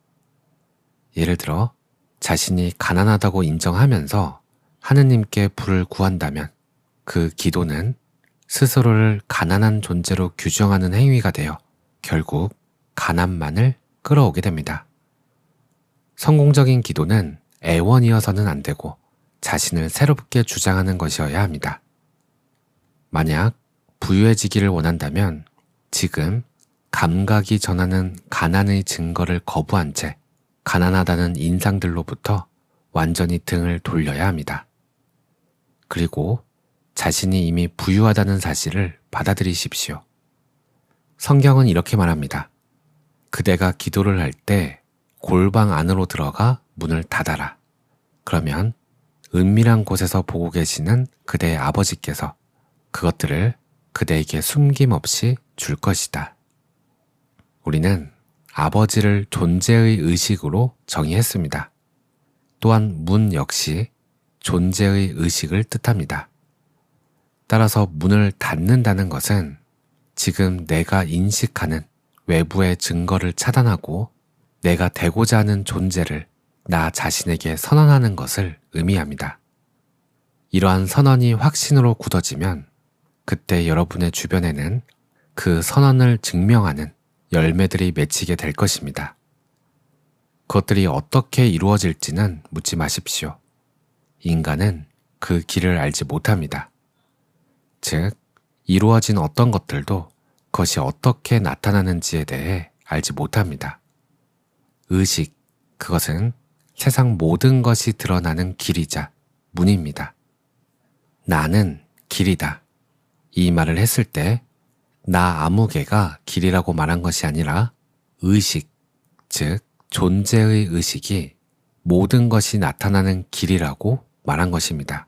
예를 들어 자신이 가난하다고 인정하면서 하느님께 불을 구한다면 그 기도는 스스로를 가난한 존재로 규정하는 행위가 되어 결국 가난만을 끌어오게 됩니다. 성공적인 기도는 애원이어서는 안 되고 자신을 새롭게 주장하는 것이어야 합니다. 만약 부유해지기를 원한다면 지금 감각이 전하는 가난의 증거를 거부한 채 가난하다는 인상들로부터 완전히 등을 돌려야 합니다. 그리고 자신이 이미 부유하다는 사실을 받아들이십시오. 성경은 이렇게 말합니다. 그대가 기도를 할 때 골방 안으로 들어가 문을 닫아라. 그러면 은밀한 곳에서 보고 계시는 그대의 아버지께서 그것들을 그대에게 숨김없이 줄 것이다. 우리는 아버지를 존재의 의식으로 정의했습니다. 또한 문 역시 존재의 의식을 뜻합니다. 따라서 문을 닫는다는 것은 지금 내가 인식하는 외부의 증거를 차단하고 내가 되고자 하는 존재를 나 자신에게 선언하는 것을 의미합니다. 이러한 선언이 확신으로 굳어지면 그때 여러분의 주변에는 그 선언을 증명하는 열매들이 맺히게 될 것입니다. 그것들이 어떻게 이루어질지는 묻지 마십시오. 인간은 그 길을 알지 못합니다. 즉, 이루어진 어떤 것들도 그것이 어떻게 나타나는지에 대해 알지 못합니다. 의식, 그것은 세상 모든 것이 드러나는 길이자 문입니다. 나는 길이다. 이 말을 했을 때 나 아무개가 길이라고 말한 것이 아니라 의식, 즉 존재의 의식이 모든 것이 나타나는 길이라고 말한 것입니다.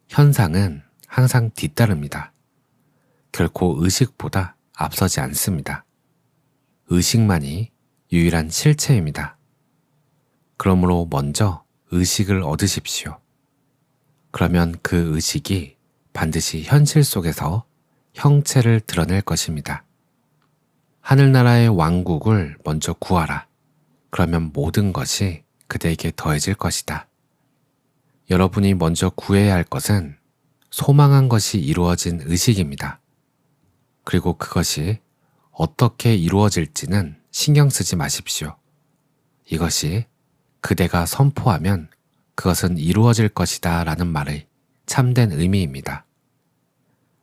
현상은 항상 뒤따릅니다. 결코 의식보다 앞서지 않습니다. 의식만이 유일한 실체입니다. 그러므로 먼저 의식을 얻으십시오. 그러면 그 의식이 반드시 현실 속에서 형체를 드러낼 것입니다. 하늘나라의 왕국을 먼저 구하라. 그러면 모든 것이 그대에게 더해질 것이다. 여러분이 먼저 구해야 할 것은 소망한 것이 이루어진 의식입니다. 그리고 그것이 어떻게 이루어질지는 신경 쓰지 마십시오. 이것이 그대가 선포하면 그것은 이루어질 것이다 라는 말의 참된 의미입니다.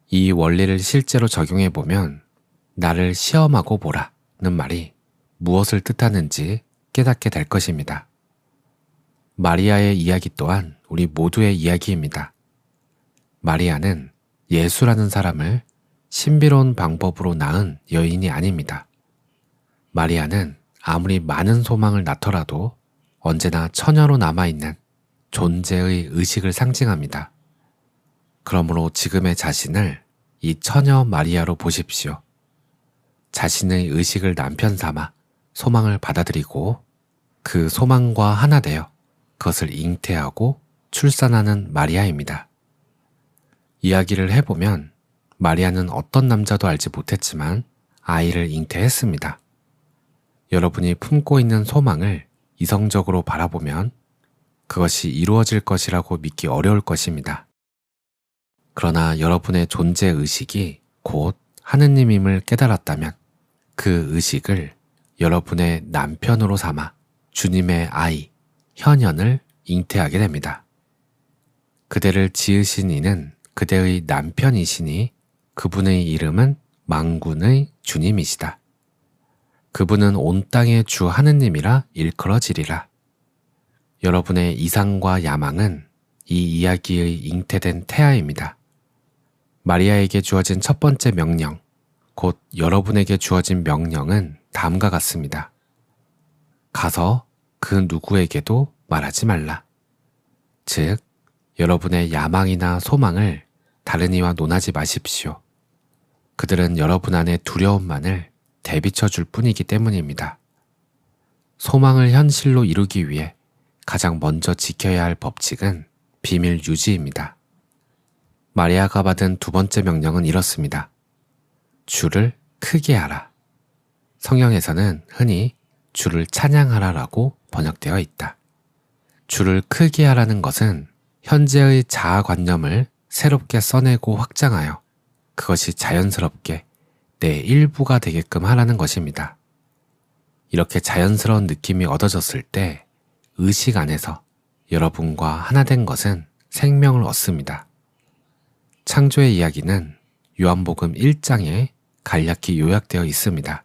이 원리를 실제로 적용해 보면 나를 시험하고 보라는 말이 무엇을 뜻하는지 깨닫게 될 것입니다. 마리아의 이야기 또한 우리 모두의 이야기입니다. 마리아는 예수라는 사람을 신비로운 방법으로 낳은 여인이 아닙니다. 마리아는 아무리 많은 소망을 낳더라도 언제나 처녀로 남아있는 존재의 의식을 상징합니다. 그러므로 지금의 자신을 이 처녀 마리아로 보십시오. 자신의 의식을 남편 삼아 소망을 받아들이고 그 소망과 하나 되어 그것을 잉태하고 출산하는 마리아입니다. 이야기를 해보면 마리아는 어떤 남자도 알지 못했지만 아이를 잉태했습니다. 여러분이 품고 있는 소망을 이성적으로 바라보면 그것이 이루어질 것이라고 믿기 어려울 것입니다. 그러나 여러분의 존재의식이 곧 하느님임을 깨달았다면 그 의식을 여러분의 남편으로 삼아 주님의 아이, 현현을 잉태하게 됩니다. 그대를 지으신 이는 그대의 남편이시니 그분의 이름은 만군의 주님이시다. 그분은 온 땅의 주 하느님이라 일컬어지리라. 여러분의 이상과 야망은 이 이야기의 잉태된 태아입니다. 마리아에게 주어진 첫 번째 명령, 곧 여러분에게 주어진 명령은 다음과 같습니다. 가서 그 누구에게도 말하지 말라. 즉, 여러분의 야망이나 소망을 다른 이와 논하지 마십시오. 그들은 여러분 안의 두려움만을 대비쳐 줄 뿐이기 때문입니다. 소망을 현실로 이루기 위해 가장 먼저 지켜야 할 법칙은 비밀 유지입니다. 마리아가 받은 두 번째 명령은 이렇습니다. 주를 크게 하라. 성경에서는 흔히 주를 찬양하라라고 번역되어 있다. 주를 크게 하라는 것은 현재의 자아관념을 새롭게 써내고 확장하여 그것이 자연스럽게 내 일부가 되게끔 하라는 것입니다. 이렇게 자연스러운 느낌이 얻어졌을 때 의식 안에서 여러분과 하나 된 것은 생명을 얻습니다. 창조의 이야기는 요한복음 1장에 간략히 요약되어 있습니다.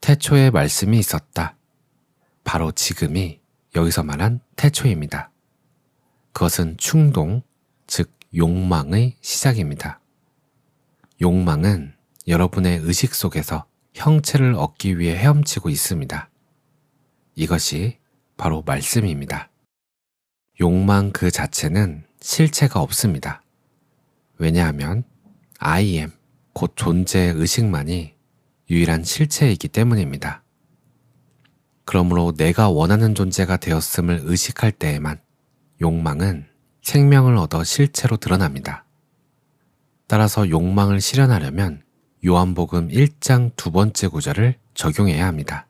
태초에 말씀이 있었다. 바로 지금이 여기서 말한 태초입니다. 그것은 충동, 즉 욕망의 시작입니다. 욕망은 여러분의 의식 속에서 형체를 얻기 위해 헤엄치고 있습니다. 이것이 바로 말씀입니다. 욕망 그 자체는 실체가 없습니다. 왜냐하면 I am, 곧 존재의 의식만이 유일한 실체이기 때문입니다. 그러므로 내가 원하는 존재가 되었음을 의식할 때에만 욕망은 생명을 얻어 실체로 드러납니다. 따라서 욕망을 실현하려면 요한복음 1장 두 번째 구절을 적용해야 합니다.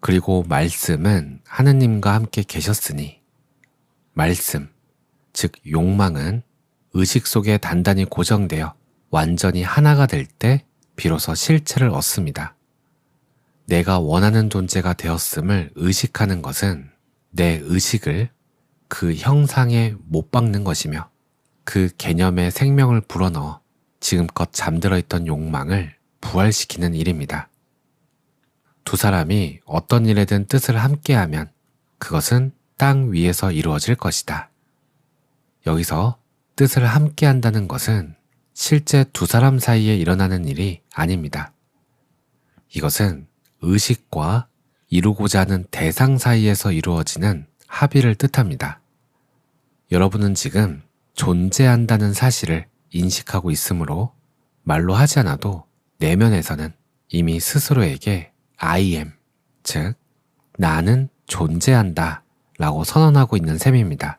그리고 말씀은 하느님과 함께 계셨으니 말씀, 즉 욕망은 의식 속에 단단히 고정되어 완전히 하나가 될 때 비로소 실체를 얻습니다. 내가 원하는 존재가 되었음을 의식하는 것은 내 의식을 그 형상에 못 박는 것이며 그 개념에 생명을 불어넣어 지금껏 잠들어 있던 욕망을 부활시키는 일입니다. 두 사람이 어떤 일에든 뜻을 함께하면 그것은 땅 위에서 이루어질 것이다. 여기서 뜻을 함께한다는 것은 실제 두 사람 사이에 일어나는 일이 아닙니다. 이것은 의식과 이루고자 하는 대상 사이에서 이루어지는 합의를 뜻합니다. 여러분은 지금 존재한다는 사실을 인식하고 있으므로 말로 하지 않아도 내면에서는 이미 스스로에게 I am, 즉 나는 존재한다 라고 선언하고 있는 셈입니다.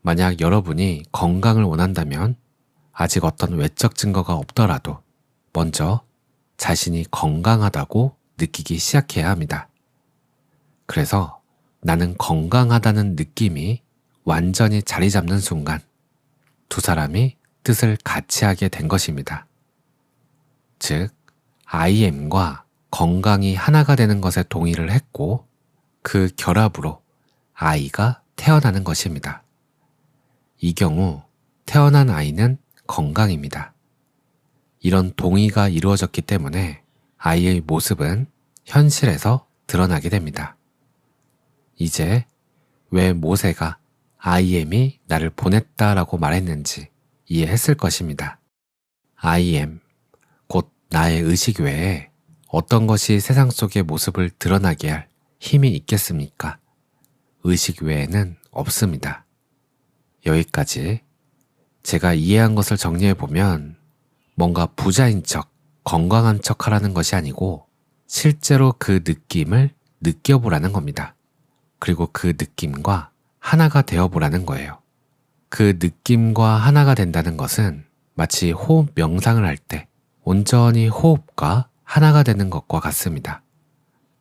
만약 여러분이 건강을 원한다면 아직 어떤 외적 증거가 없더라도 먼저 자신이 건강하다고 느끼기 시작해야 합니다. 그래서 나는 건강하다는 느낌이 완전히 자리 잡는 순간 두 사람이 뜻을 같이 하게 된 것입니다. 즉, I am과 건강이 하나가 되는 것에 동의를 했고 그 결합으로 아이가 태어나는 것입니다. 이 경우 태어난 아이는 건강입니다. 이런 동의가 이루어졌기 때문에 아이의 모습은 현실에서 드러나게 됩니다. 이제 왜 모세가 I am이 나를 보냈다라고 말했는지 이해했을 것입니다. I am, 곧 나의 의식 외에 어떤 것이 세상 속의 모습을 드러나게 할 힘이 있겠습니까? 의식 외에는 없습니다. 여기까지. 제가 이해한 것을 정리해보면 뭔가 부자인 척, 건강한 척 하라는 것이 아니고 실제로 그 느낌을 느껴보라는 겁니다. 그리고 그 느낌과 하나가 되어보라는 거예요. 그 느낌과 하나가 된다는 것은 마치 호흡 명상을 할 때 온전히 호흡과 하나가 되는 것과 같습니다.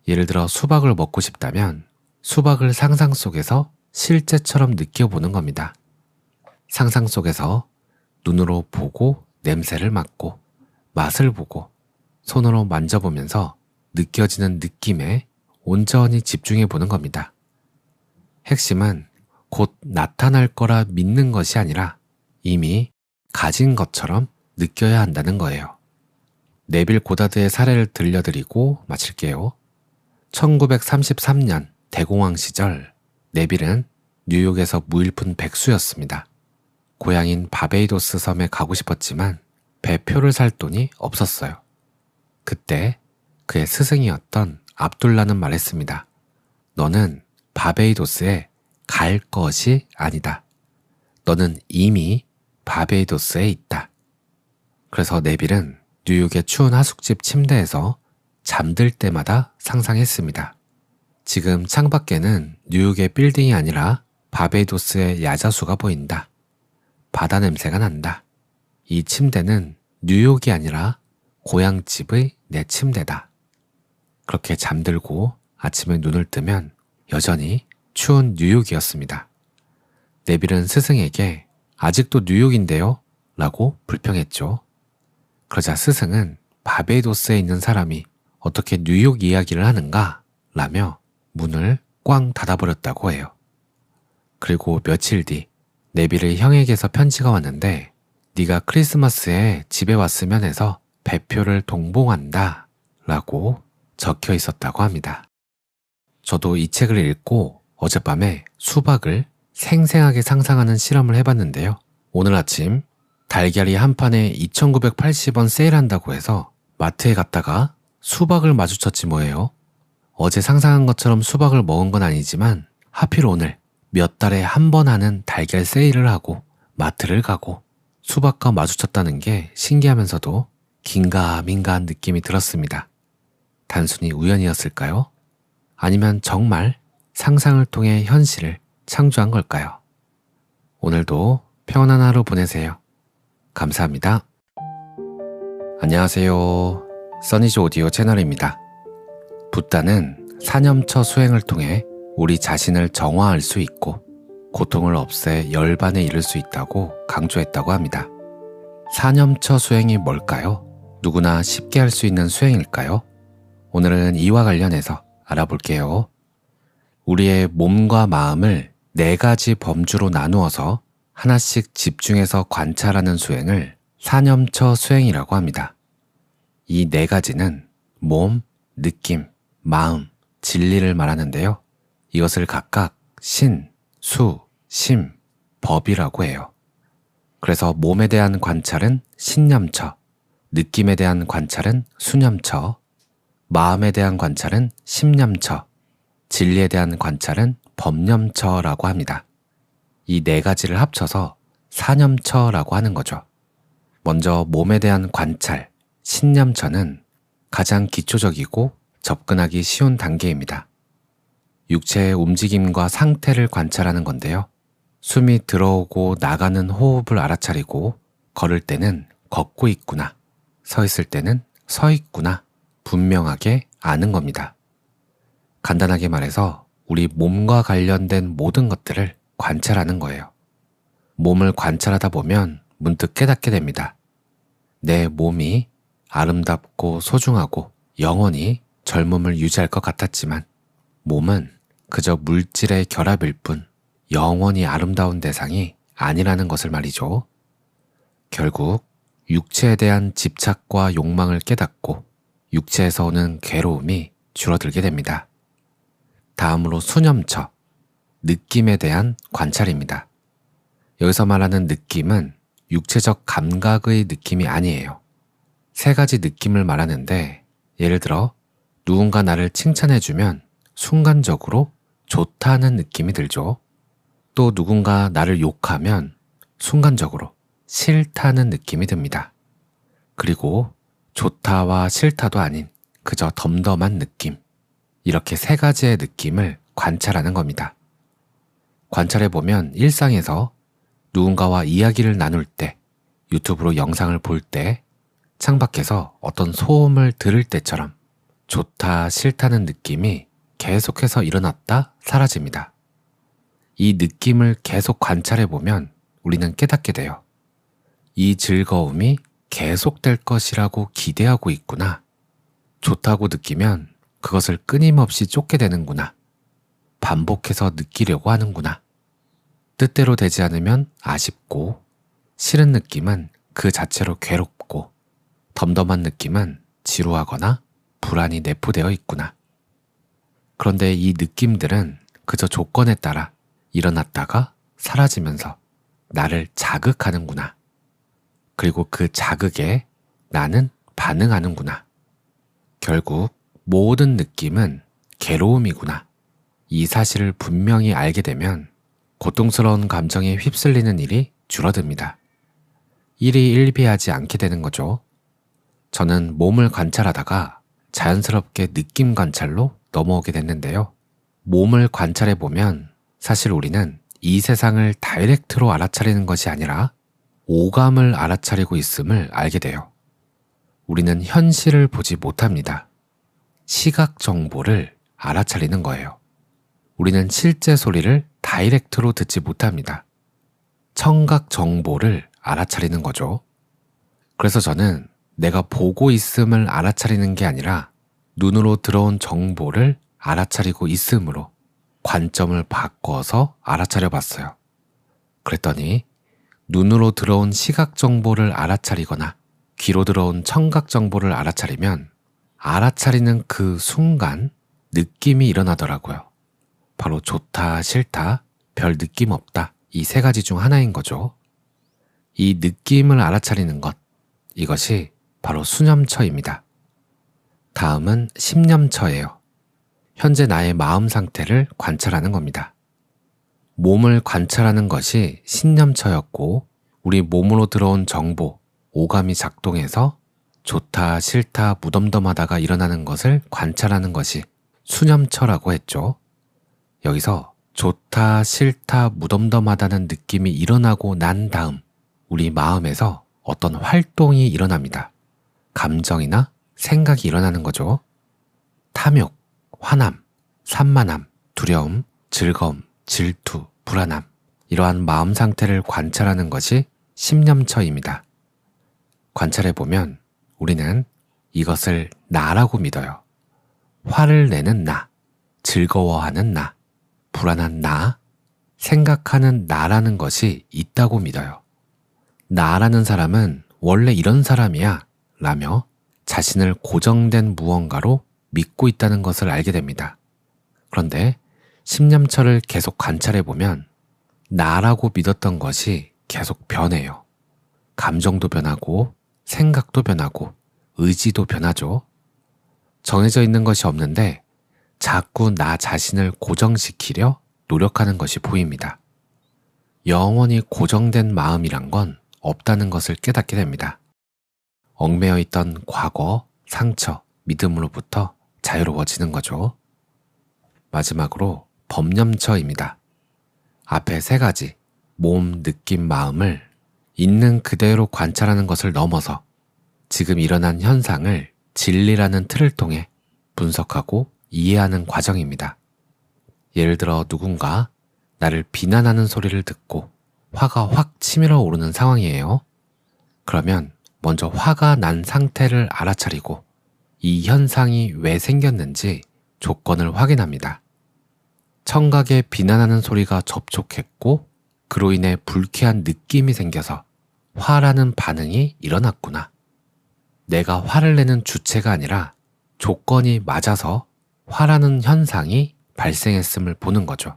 예를 들어 수박을 먹고 싶다면 수박을 상상 속에서 실제처럼 느껴보는 겁니다. 상상 속에서 눈으로 보고 냄새를 맡고 맛을 보고 손으로 만져보면서 느껴지는 느낌에 온전히 집중해 보는 겁니다. 핵심은 곧 나타날 거라 믿는 것이 아니라 이미 가진 것처럼 느껴야 한다는 거예요. 네빌 고다드의 사례를 들려드리고 마칠게요. 1933년 대공황 시절 네빌은 뉴욕에서 무일푼 백수였습니다. 고향인 바베이도스 섬에 가고 싶었지만 배표를 살 돈이 없었어요. 그때 그의 스승이었던 압둘라는 말했습니다. 너는 바베이도스에 갈 것이 아니다. 너는 이미 바베이도스에 있다. 그래서 네빌은 뉴욕의 추운 하숙집 침대에서 잠들 때마다 상상했습니다. 지금 창밖에는 뉴욕의 빌딩이 아니라 바베이도스의 야자수가 보인다. 바다 냄새가 난다. 이 침대는 뉴욕이 아니라 고향집의 내 침대다. 그렇게 잠들고 아침에 눈을 뜨면 여전히 추운 뉴욕이었습니다. 네빌은 스승에게 아직도 뉴욕인데요? 라고 불평했죠. 그러자 스승은 바베이도스에 있는 사람이 어떻게 뉴욕 이야기를 하는가? 라며 문을 꽝 닫아버렸다고 해요. 그리고 며칠 뒤 네빌의 형에게서 편지가 왔는데 네가 크리스마스에 집에 왔으면 해서 배표를 동봉한다 라고 적혀 있었다고 합니다. 저도 이 책을 읽고 어젯밤에 수박을 생생하게 상상하는 실험을 해봤는데요. 오늘 아침 달걀이 한 판에 2,980원 세일한다고 해서 마트에 갔다가 수박을 마주쳤지 뭐예요. 어제 상상한 것처럼 수박을 먹은 건 아니지만 하필 오늘 몇 달에 한 번 하는 달걀 세일을 하고 마트를 가고 수박과 마주쳤다는 게 신기하면서도 긴가민가한 느낌이 들었습니다. 단순히 우연이었을까요? 아니면 정말 상상을 통해 현실을 창조한 걸까요? 오늘도 평안한 하루 보내세요. 감사합니다. 안녕하세요. 써니즈 오디오 채널입니다. 붓다는 사념처 수행을 통해 우리 자신을 정화할 수 있고 고통을 없애 열반에 이를 수 있다고 강조했다고 합니다. 사념처 수행이 뭘까요? 누구나 쉽게 할 수 있는 수행일까요? 오늘은 이와 관련해서 알아볼게요. 우리의 몸과 마음을 4가지 범주로 나누어서 하나씩 집중해서 관찰하는 수행을 사념처 수행이라고 합니다. 이 4가지는 몸, 느낌, 마음, 진리를 말하는데요. 이것을 각각 신, 수, 심, 법이라고 해요. 그래서 몸에 대한 관찰은 신념처, 느낌에 대한 관찰은 수념처, 마음에 대한 관찰은 심념처, 진리에 대한 관찰은 법념처라고 합니다. 이 4가지를 합쳐서 사념처라고 하는 거죠. 먼저 몸에 대한 관찰, 신념처는 가장 기초적이고 접근하기 쉬운 단계입니다. 육체의 움직임과 상태를 관찰하는 건데요. 숨이 들어오고 나가는 호흡을 알아차리고 걸을 때는 걷고 있구나, 서 있을 때는 서 있구나 분명하게 아는 겁니다. 간단하게 말해서 우리 몸과 관련된 모든 것들을 관찰하는 거예요. 몸을 관찰하다 보면 문득 깨닫게 됩니다. 내 몸이 아름답고 소중하고 영원히 젊음을 유지할 것 같았지만 몸은 그저 물질의 결합일 뿐 영원히 아름다운 대상이 아니라는 것을 말이죠. 결국 육체에 대한 집착과 욕망을 깨닫고 육체에서 오는 괴로움이 줄어들게 됩니다. 다음으로 수념처, 느낌에 대한 관찰입니다. 여기서 말하는 느낌은 육체적 감각의 느낌이 아니에요. 세 가지 느낌을 말하는데 예를 들어 누군가 나를 칭찬해주면 순간적으로 좋다는 느낌이 들죠. 또 누군가 나를 욕하면 순간적으로 싫다는 느낌이 듭니다. 그리고 좋다와 싫다도 아닌 그저 덤덤한 느낌. 이렇게 세 가지의 느낌을 관찰하는 겁니다. 관찰해보면 일상에서 누군가와 이야기를 나눌 때, 유튜브로 영상을 볼 때, 창밖에서 어떤 소음을 들을 때처럼 좋다, 싫다는 느낌이 계속해서 일어났다 사라집니다. 이 느낌을 계속 관찰해보면 우리는 깨닫게 돼요. 이 즐거움이 계속될 것이라고 기대하고 있구나. 좋다고 느끼면 그것을 끊임없이 쫓게 되는구나. 반복해서 느끼려고 하는구나. 뜻대로 되지 않으면 아쉽고, 싫은 느낌은 그 자체로 괴롭고, 덤덤한 느낌은 지루하거나 불안이 내포되어 있구나. 그런데 이 느낌들은 그저 조건에 따라 일어났다가 사라지면서 나를 자극하는구나. 그리고 그 자극에 나는 반응하는구나. 결국 모든 느낌은 괴로움이구나. 이 사실을 분명히 알게 되면 고통스러운 감정에 휩쓸리는 일이 줄어듭니다. 일이 일비하지 않게 되는 거죠. 저는 몸을 관찰하다가 자연스럽게 느낌 관찰로 넘어오게 됐는데요. 몸을 관찰해보면 사실 우리는 이 세상을 다이렉트로 알아차리는 것이 아니라 오감을 알아차리고 있음을 알게 돼요. 우리는 현실을 보지 못합니다. 시각 정보를 알아차리는 거예요. 우리는 실제 소리를 다이렉트로 듣지 못합니다. 청각 정보를 알아차리는 거죠. 그래서 저는 내가 보고 있음을 알아차리는 게 아니라 눈으로 들어온 정보를 알아차리고 있음으로 관점을 바꿔서 알아차려 봤어요. 그랬더니 눈으로 들어온 시각 정보를 알아차리거나 귀로 들어온 청각 정보를 알아차리면 알아차리는 그 순간 느낌이 일어나더라고요. 바로 좋다, 싫다, 별 느낌 없다. 이 세 가지 중 하나인 거죠. 이 느낌을 알아차리는 것, 이것이 바로 수념처입니다. 다음은 심념처예요. 현재 나의 마음 상태를 관찰하는 겁니다. 몸을 관찰하는 것이 신념처였고 우리 몸으로 들어온 정보, 오감이 작동해서 좋다, 싫다, 무덤덤하다가 일어나는 것을 관찰하는 것이 수념처라고 했죠. 여기서 좋다, 싫다, 무덤덤하다는 느낌이 일어나고 난 다음 우리 마음에서 어떤 활동이 일어납니다. 감정이나 생각이 일어나는 거죠. 탐욕, 화남, 산만함, 두려움, 즐거움, 질투, 불안함, 이러한 마음 상태를 관찰하는 것이 심념처입니다. 관찰해보면 우리는 이것을 나라고 믿어요. 화를 내는 나, 즐거워하는 나, 불안한 나, 생각하는 나라는 것이 있다고 믿어요. 나라는 사람은 원래 이런 사람이야 라며 자신을 고정된 무언가로 믿고 있다는 것을 알게 됩니다. 그런데 심념처를 계속 관찰해보면 나라고 믿었던 것이 계속 변해요. 감정도 변하고 생각도 변하고 의지도 변하죠. 정해져 있는 것이 없는데 자꾸 나 자신을 고정시키려 노력하는 것이 보입니다. 영원히 고정된 마음이란 건 없다는 것을 깨닫게 됩니다. 얽매여 있던 과거, 상처, 믿음으로부터 자유로워지는 거죠. 마지막으로 법념처입니다. 앞에 세 가지, 몸, 느낌, 마음을 있는 그대로 관찰하는 것을 넘어서 지금 일어난 현상을 진리라는 틀을 통해 분석하고 이해하는 과정입니다. 예를 들어 누군가 나를 비난하는 소리를 듣고 화가 확 치밀어 오르는 상황이에요. 그러면 먼저 화가 난 상태를 알아차리고 이 현상이 왜 생겼는지 조건을 확인합니다. 청각에 비난하는 소리가 접촉했고 그로 인해 불쾌한 느낌이 생겨서 화라는 반응이 일어났구나. 내가 화를 내는 주체가 아니라 조건이 맞아서 화라는 현상이 발생했음을 보는 거죠.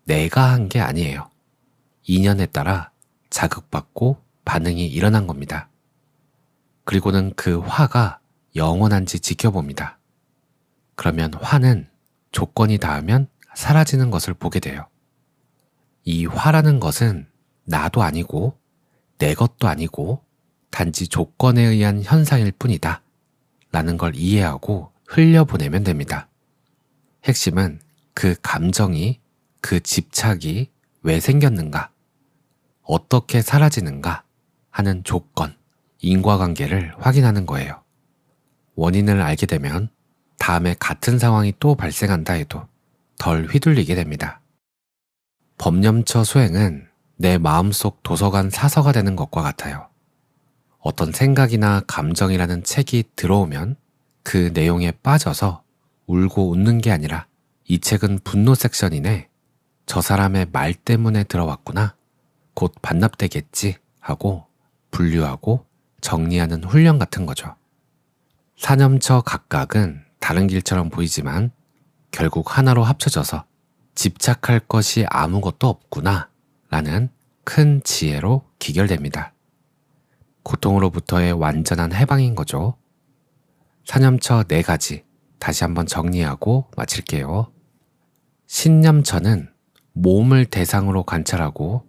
내가 한 게 아니에요. 인연에 따라 자극받고 반응이 일어난 겁니다. 그리고는 그 화가 영원한지 지켜봅니다. 그러면 화는 조건이 닿으면 사라지는 것을 보게 돼요. 이 화라는 것은 나도 아니고 내 것도 아니고 단지 조건에 의한 현상일 뿐이다 라는 걸 이해하고 흘려보내면 됩니다. 핵심은 그 감정이, 그 집착이 왜 생겼는가, 어떻게 사라지는가 하는 조건, 인과관계를 확인하는 거예요. 원인을 알게 되면 다음에 같은 상황이 또 발생한다 해도 덜 휘둘리게 됩니다. 법념처 수행은 내 마음속 도서관 사서가 되는 것과 같아요. 어떤 생각이나 감정이라는 책이 들어오면 그 내용에 빠져서 울고 웃는 게 아니라 이 책은 분노 섹션이네, 저 사람의 말 때문에 들어왔구나, 곧 반납되겠지 하고 분류하고 정리하는 훈련 같은 거죠. 사념처 각각은 다른 길처럼 보이지만 결국 하나로 합쳐져서 집착할 것이 아무것도 없구나 라는 큰 지혜로 기결됩니다. 고통으로부터의 완전한 해방인 거죠. 사념처 4가지 다시 한번 정리하고 마칠게요. 신념처는 몸을 대상으로 관찰하고,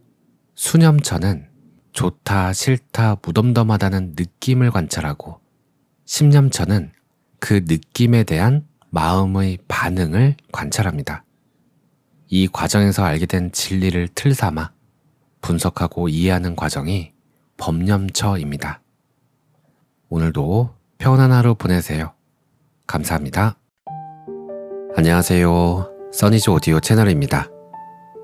수념처는 좋다, 싫다, 무덤덤하다는 느낌을 관찰하고, 심념처는 그 느낌에 대한 마음의 반응을 관찰합니다. 이 과정에서 알게 된 진리를 틀 삼아 분석하고 이해하는 과정이 법념처입니다. 오늘도 평안한 하루 보내세요. 감사합니다. 안녕하세요. 써니즈 오디오 채널입니다.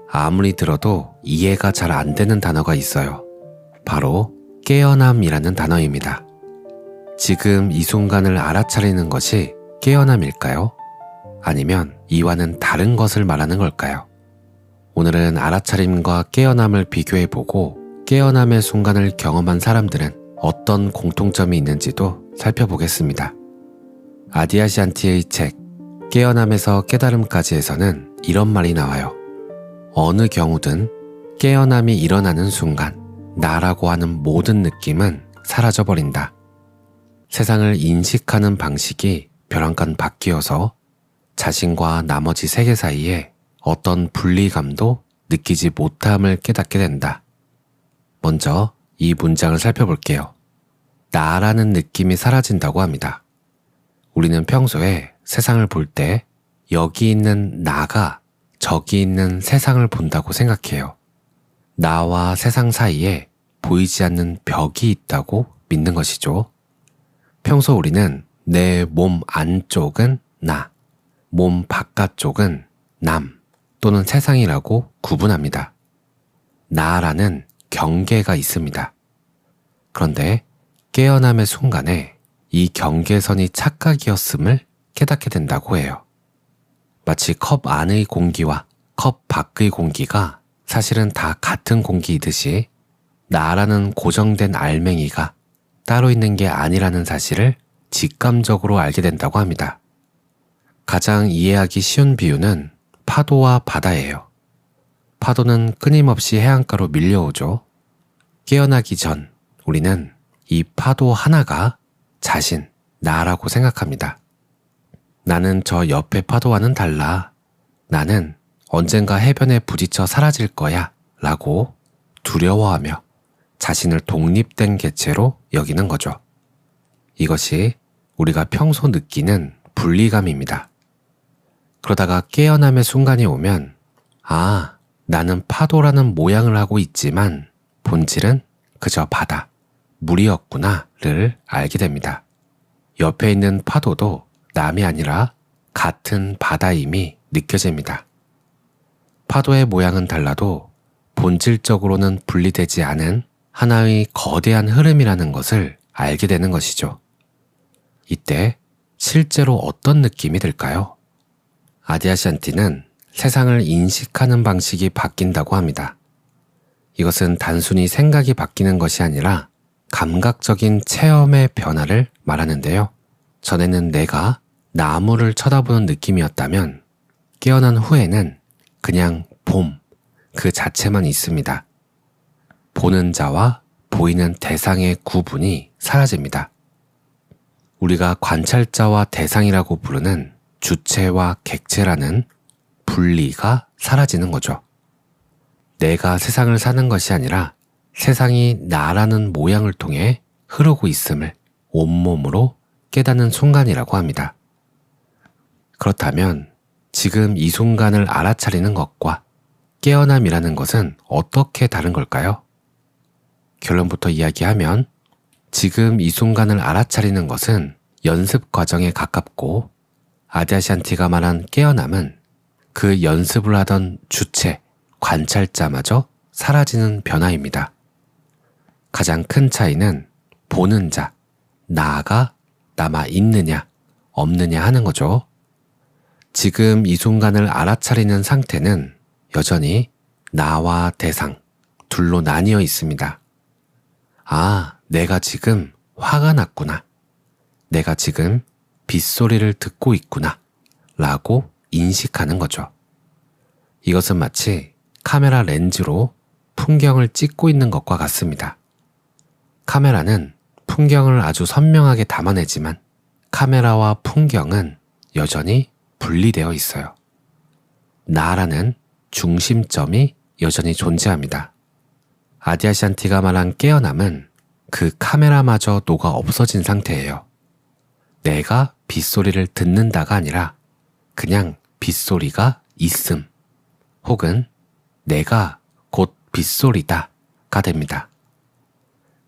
아무리 들어도 이해가 잘 안 되는 단어가 있어요. 바로 깨어남이라는 단어입니다. 지금 이 순간을 알아차리는 것이 깨어남일까요? 아니면 이와는 다른 것을 말하는 걸까요? 오늘은 알아차림과 깨어남을 비교해보고 깨어남의 순간을 경험한 사람들은 어떤 공통점이 있는지도 살펴보겠습니다. 아디아시안티의 책 깨어남에서 깨달음까지에서는 이런 말이 나와요. 어느 경우든 깨어남이 일어나는 순간 나라고 하는 모든 느낌은 사라져버린다. 세상을 인식하는 방식이 벼랑간 바뀌어서 자신과 나머지 세계 사이에 어떤 분리감도 느끼지 못함을 깨닫게 된다. 먼저 이 문장을 살펴볼게요. 나라는 느낌이 사라진다고 합니다. 우리는 평소에 세상을 볼 때 여기 있는 나가 저기 있는 세상을 본다고 생각해요. 나와 세상 사이에 보이지 않는 벽이 있다고 믿는 것이죠. 평소 우리는 내 몸 안쪽은 나, 몸 바깥쪽은 남 또는 세상이라고 구분합니다. 나라는 경계가 있습니다. 그런데 깨어남의 순간에 이 경계선이 착각이었음을 깨닫게 된다고 해요. 마치 컵 안의 공기와 컵 밖의 공기가 사실은 다 같은 공기이듯이 나라는 고정된 알맹이가 따로 있는 게 아니라는 사실을 직감적으로 알게 된다고 합니다. 가장 이해하기 쉬운 비유는 파도와 바다예요. 파도는 끊임없이 해안가로 밀려오죠. 깨어나기 전 우리는 이 파도 하나가 자신, 나라고 생각합니다. 나는 저 옆의 파도와는 달라. 나는 언젠가 해변에 부딪혀 사라질 거야 라고 두려워하며 자신을 독립된 개체로 여기는 거죠. 이것이 우리가 평소 느끼는 분리감입니다. 그러다가 깨어남의 순간이 오면 아, 나는 파도라는 모양을 하고 있지만 본질은 그저 바다, 물이었구나를 알게 됩니다. 옆에 있는 파도도 남이 아니라 같은 바다임이 느껴집니다. 파도의 모양은 달라도 본질적으로는 분리되지 않은 하나의 거대한 흐름이라는 것을 알게 되는 것이죠. 이때 실제로 어떤 느낌이 들까요? 아디아샨티는 세상을 인식하는 방식이 바뀐다고 합니다. 이것은 단순히 생각이 바뀌는 것이 아니라 감각적인 체험의 변화를 말하는데요. 전에는 내가 나무를 쳐다보는 느낌이었다면 깨어난 후에는 그냥 봄, 그 자체만 있습니다. 보는 자와 보이는 대상의 구분이 사라집니다. 우리가 관찰자와 대상이라고 부르는 주체와 객체라는 분리가 사라지는 거죠. 내가 세상을 사는 것이 아니라 세상이 나라는 모양을 통해 흐르고 있음을 온몸으로 깨닫는 순간이라고 합니다. 그렇다면 지금 이 순간을 알아차리는 것과 깨어남이라는 것은 어떻게 다른 걸까요? 결론부터 이야기하면 지금 이 순간을 알아차리는 것은 연습 과정에 가깝고 아디아샨티가 말한 깨어남은 그 연습을 하던 주체, 관찰자마저 사라지는 변화입니다. 가장 큰 차이는 보는 자, 나가 남아 있느냐, 없느냐 하는 거죠. 지금 이 순간을 알아차리는 상태는 여전히 나와 대상, 둘로 나뉘어 있습니다. 아, 내가 지금 화가 났구나. 내가 지금 빗소리를 듣고 있구나. 라고 인식하는 거죠. 이것은 마치 카메라 렌즈로 풍경을 찍고 있는 것과 같습니다. 카메라는 풍경을 아주 선명하게 담아내지만 카메라와 풍경은 여전히 분리되어 있어요. 나라는 중심점이 여전히 존재합니다. 아디아샨티가 말한 깨어남은 그 카메라마저 녹아 없어진 상태예요. 내가 빗소리를 듣는다가 아니라 그냥 빗소리가 있음 혹은 내가 곧 빗소리다가 됩니다.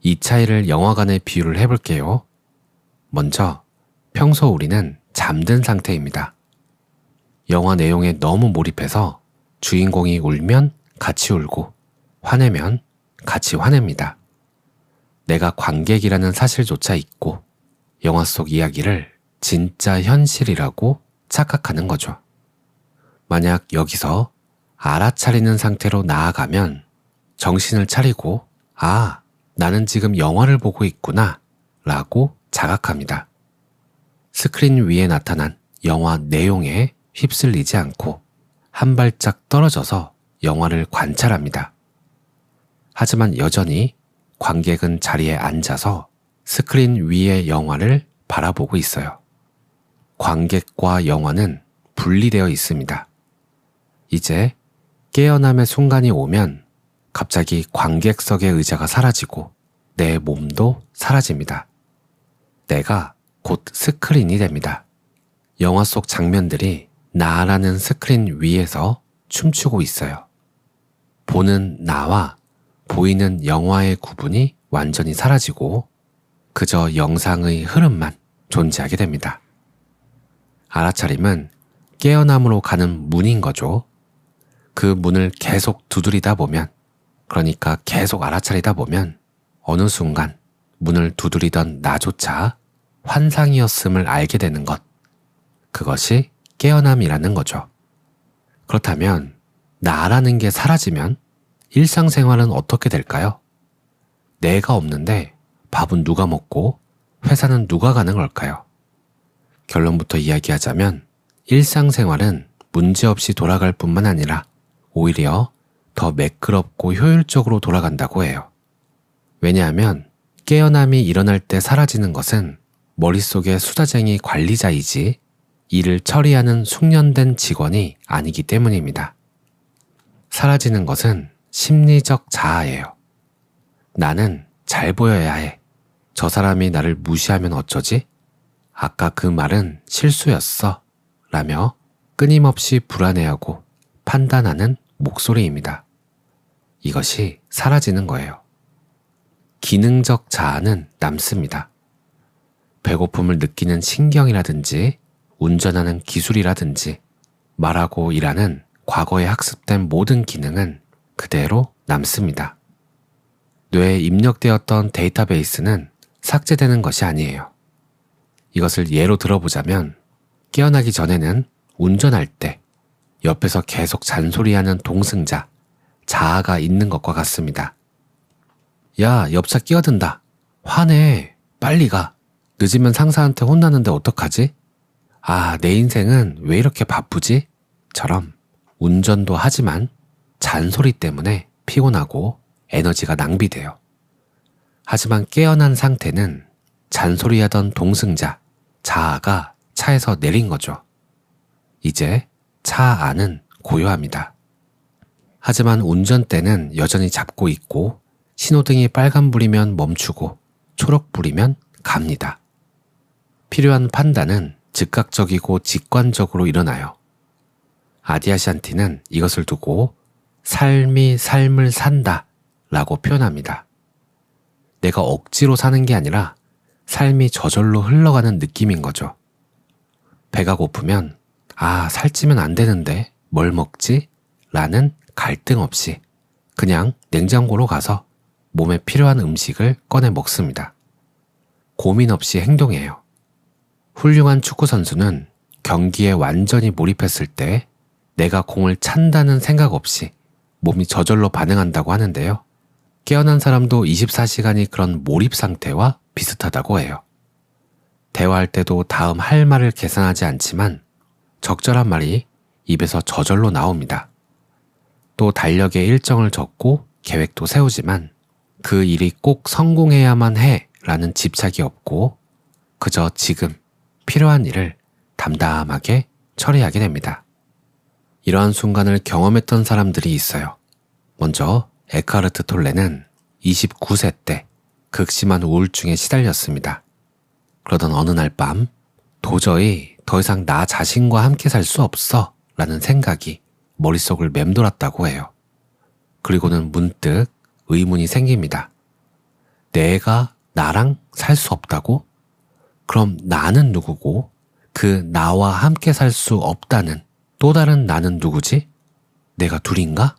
이 차이를 영화관에 비유를 해볼게요. 먼저 평소 우리는 잠든 상태입니다. 영화 내용에 너무 몰입해서 주인공이 울면 같이 울고 화내면 같이 화냅니다. 내가 관객이라는 사실조차 잊고 영화 속 이야기를 진짜 현실이라고 착각하는 거죠. 만약 여기서 알아차리는 상태로 나아가면 정신을 차리고 아, 나는 지금 영화를 보고 있구나 라고 자각합니다. 스크린 위에 나타난 영화 내용에 휩쓸리지 않고 한 발짝 떨어져서 영화를 관찰합니다. 하지만 여전히 관객은 자리에 앉아서 스크린 위의 영화를 바라보고 있어요. 관객과 영화는 분리되어 있습니다. 이제 깨어남의 순간이 오면 갑자기 관객석의 의자가 사라지고 내 몸도 사라집니다. 내가 곧 스크린이 됩니다. 영화 속 장면들이 나라는 스크린 위에서 춤추고 있어요. 보는 나와 보이는 영화의 구분이 완전히 사라지고 그저 영상의 흐름만 존재하게 됩니다. 알아차림은 깨어남으로 가는 문인 거죠. 그 문을 계속 두드리다 보면, 그러니까 계속 알아차리다 보면 어느 순간 문을 두드리던 나조차 환상이었음을 알게 되는 것. 그것이 깨어남이라는 거죠. 그렇다면 나라는 게 사라지면 일상생활은 어떻게 될까요? 내가 없는데 밥은 누가 먹고 회사는 누가 가는 걸까요? 결론부터 이야기하자면 일상생활은 문제없이 돌아갈 뿐만 아니라 오히려 더 매끄럽고 효율적으로 돌아간다고 해요. 왜냐하면 깨어남이 일어날 때 사라지는 것은 머릿속의 수다쟁이 관리자이지 일을 처리하는 숙련된 직원이 아니기 때문입니다. 사라지는 것은 심리적 자아예요. 나는 잘 보여야 해. 저 사람이 나를 무시하면 어쩌지? 아까 그 말은 실수였어 라며 끊임없이 불안해하고 판단하는 목소리입니다. 이것이 사라지는 거예요. 기능적 자아는 남습니다. 배고픔을 느끼는 신경이라든지 운전하는 기술이라든지 말하고 일하는 과거에 학습된 모든 기능은 그대로 남습니다. 뇌에 입력되었던 데이터베이스는 삭제되는 것이 아니에요. 이것을 예로 들어보자면 깨어나기 전에는 운전할 때 옆에서 계속 잔소리하는 동승자, 자아가 있는 것과 같습니다. 야, 옆차 끼어든다. 화내. 빨리 가. 늦으면 상사한테 혼나는데 어떡하지? 아, 내 인생은 왜 이렇게 바쁘지? 처럼 운전도 하지만 잔소리 때문에 피곤하고 에너지가 낭비돼요. 하지만 깨어난 상태는 잔소리하던 동승자, 자아가 차에서 내린 거죠. 이제 차 안은 고요합니다. 하지만 운전대는 여전히 잡고 있고 신호등이 빨간불이면 멈추고 초록불이면 갑니다. 필요한 판단은 즉각적이고 직관적으로 일어나요. 아디아샨티는 이것을 두고 삶이 삶을 산다 라고 표현합니다. 내가 억지로 사는 게 아니라 삶이 저절로 흘러가는 느낌인 거죠. 배가 고프면 아, 살찌면 안 되는데 뭘 먹지? 라는 갈등 없이 그냥 냉장고로 가서 몸에 필요한 음식을 꺼내 먹습니다. 고민 없이 행동해요. 훌륭한 축구선수는 경기에 완전히 몰입했을 때 내가 공을 찬다는 생각 없이 몸이 저절로 반응한다고 하는데요. 깨어난 사람도 24시간이 그런 몰입 상태와 비슷하다고 해요. 대화할 때도 다음 할 말을 계산하지 않지만 적절한 말이 입에서 저절로 나옵니다. 또 달력에 일정을 적고 계획도 세우지만 그 일이 꼭 성공해야만 해 라는 집착이 없고 그저 지금 필요한 일을 담담하게 처리하게 됩니다. 이러한 순간을 경험했던 사람들이 있어요. 먼저 에카르트 톨레는 29세 때 극심한 우울증에 시달렸습니다. 그러던 어느 날 밤 도저히 더 이상 나 자신과 함께 살 수 없어 라는 생각이 머릿속을 맴돌았다고 해요. 그리고는 문득 의문이 생깁니다. 내가 나랑 살 수 없다고? 그럼 나는 누구고 그 나와 함께 살 수 없다는 또 다른 나는 누구지? 내가 둘인가?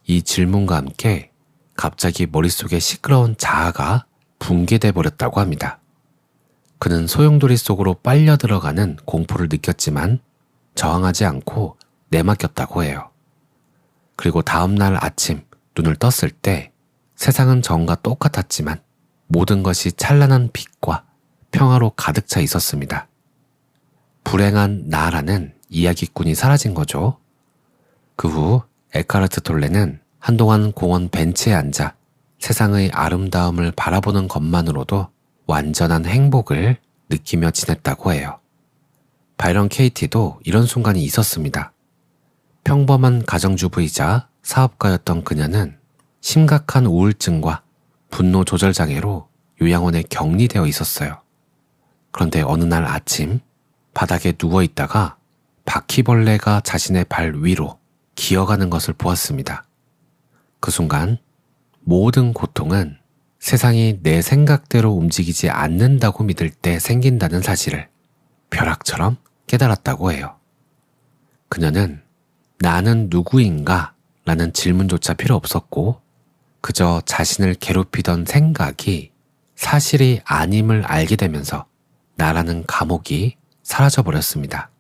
이 질문과 함께 갑자기 머릿속에 시끄러운 자아가 붕괴돼 버렸다고 합니다. 그는 소용돌이 속으로 빨려 들어가는 공포를 느꼈지만 저항하지 않고 내맡겼다고 해요. 그리고 다음날 아침 눈을 떴을 때 세상은 전과 똑같았지만 모든 것이 찬란한 빛과 평화로 가득 차 있었습니다. 불행한 나라는 이야기꾼이 사라진 거죠. 그 후 에카르트 톨레는 한동안 공원 벤치에 앉아 세상의 아름다움을 바라보는 것만으로도 완전한 행복을 느끼며 지냈다고 해요. 바이런 케이티도 이런 순간이 있었습니다. 평범한 가정주부이자 사업가였던 그녀는 심각한 우울증과 분노 조절 장애로 요양원에 격리되어 있었어요. 그런데 어느 날 아침 바닥에 누워 있다가 바퀴벌레가 자신의 발 위로 기어가는 것을 보았습니다. 그 순간 모든 고통은 세상이 내 생각대로 움직이지 않는다고 믿을 때 생긴다는 사실을 벼락처럼 깨달았다고 해요. 그녀는 나는 누구인가? 라는 질문조차 필요 없었고 그저 자신을 괴롭히던 생각이 사실이 아님을 알게 되면서 나라는 감옥이 사라져버렸습니다.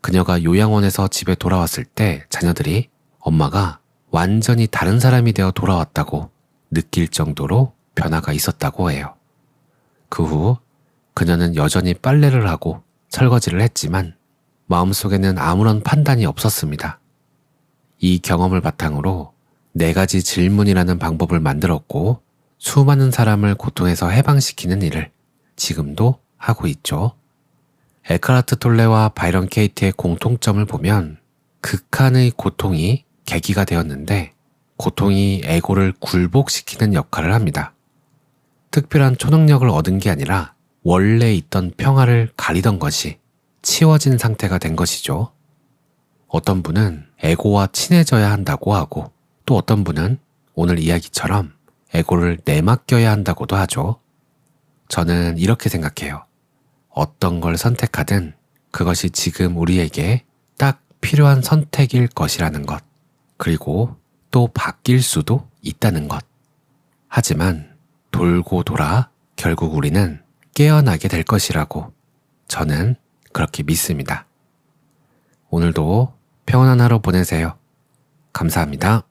그녀가 요양원에서 집에 돌아왔을 때 자녀들이 엄마가 완전히 다른 사람이 되어 돌아왔다고 느낄 정도로 변화가 있었다고 해요. 그 후 그녀는 여전히 빨래를 하고 설거지를 했지만 마음속에는 아무런 판단이 없었습니다. 이 경험을 바탕으로 4가지 질문이라는 방법을 만들었고 수많은 사람을 고통에서 해방시키는 일을 지금도 하고 있죠. 에카르트 톨레와 바이런 케이티의 공통점을 보면 극한의 고통이 계기가 되었는데 고통이 에고를 굴복시키는 역할을 합니다. 특별한 초능력을 얻은 게 아니라 원래 있던 평화를 가리던 것이 치워진 상태가 된 것이죠. 어떤 분은 에고와 친해져야 한다고 하고 또 어떤 분은 오늘 이야기처럼 에고를 내맡겨야 한다고도 하죠. 저는 이렇게 생각해요. 어떤 걸 선택하든 그것이 지금 우리에게 딱 필요한 선택일 것이라는 것, 그리고 또 바뀔 수도 있다는 것. 하지만 돌고 돌아 결국 우리는 깨어나게 될 것이라고 저는 그렇게 믿습니다. 오늘도 평온한 하루 보내세요. 감사합니다.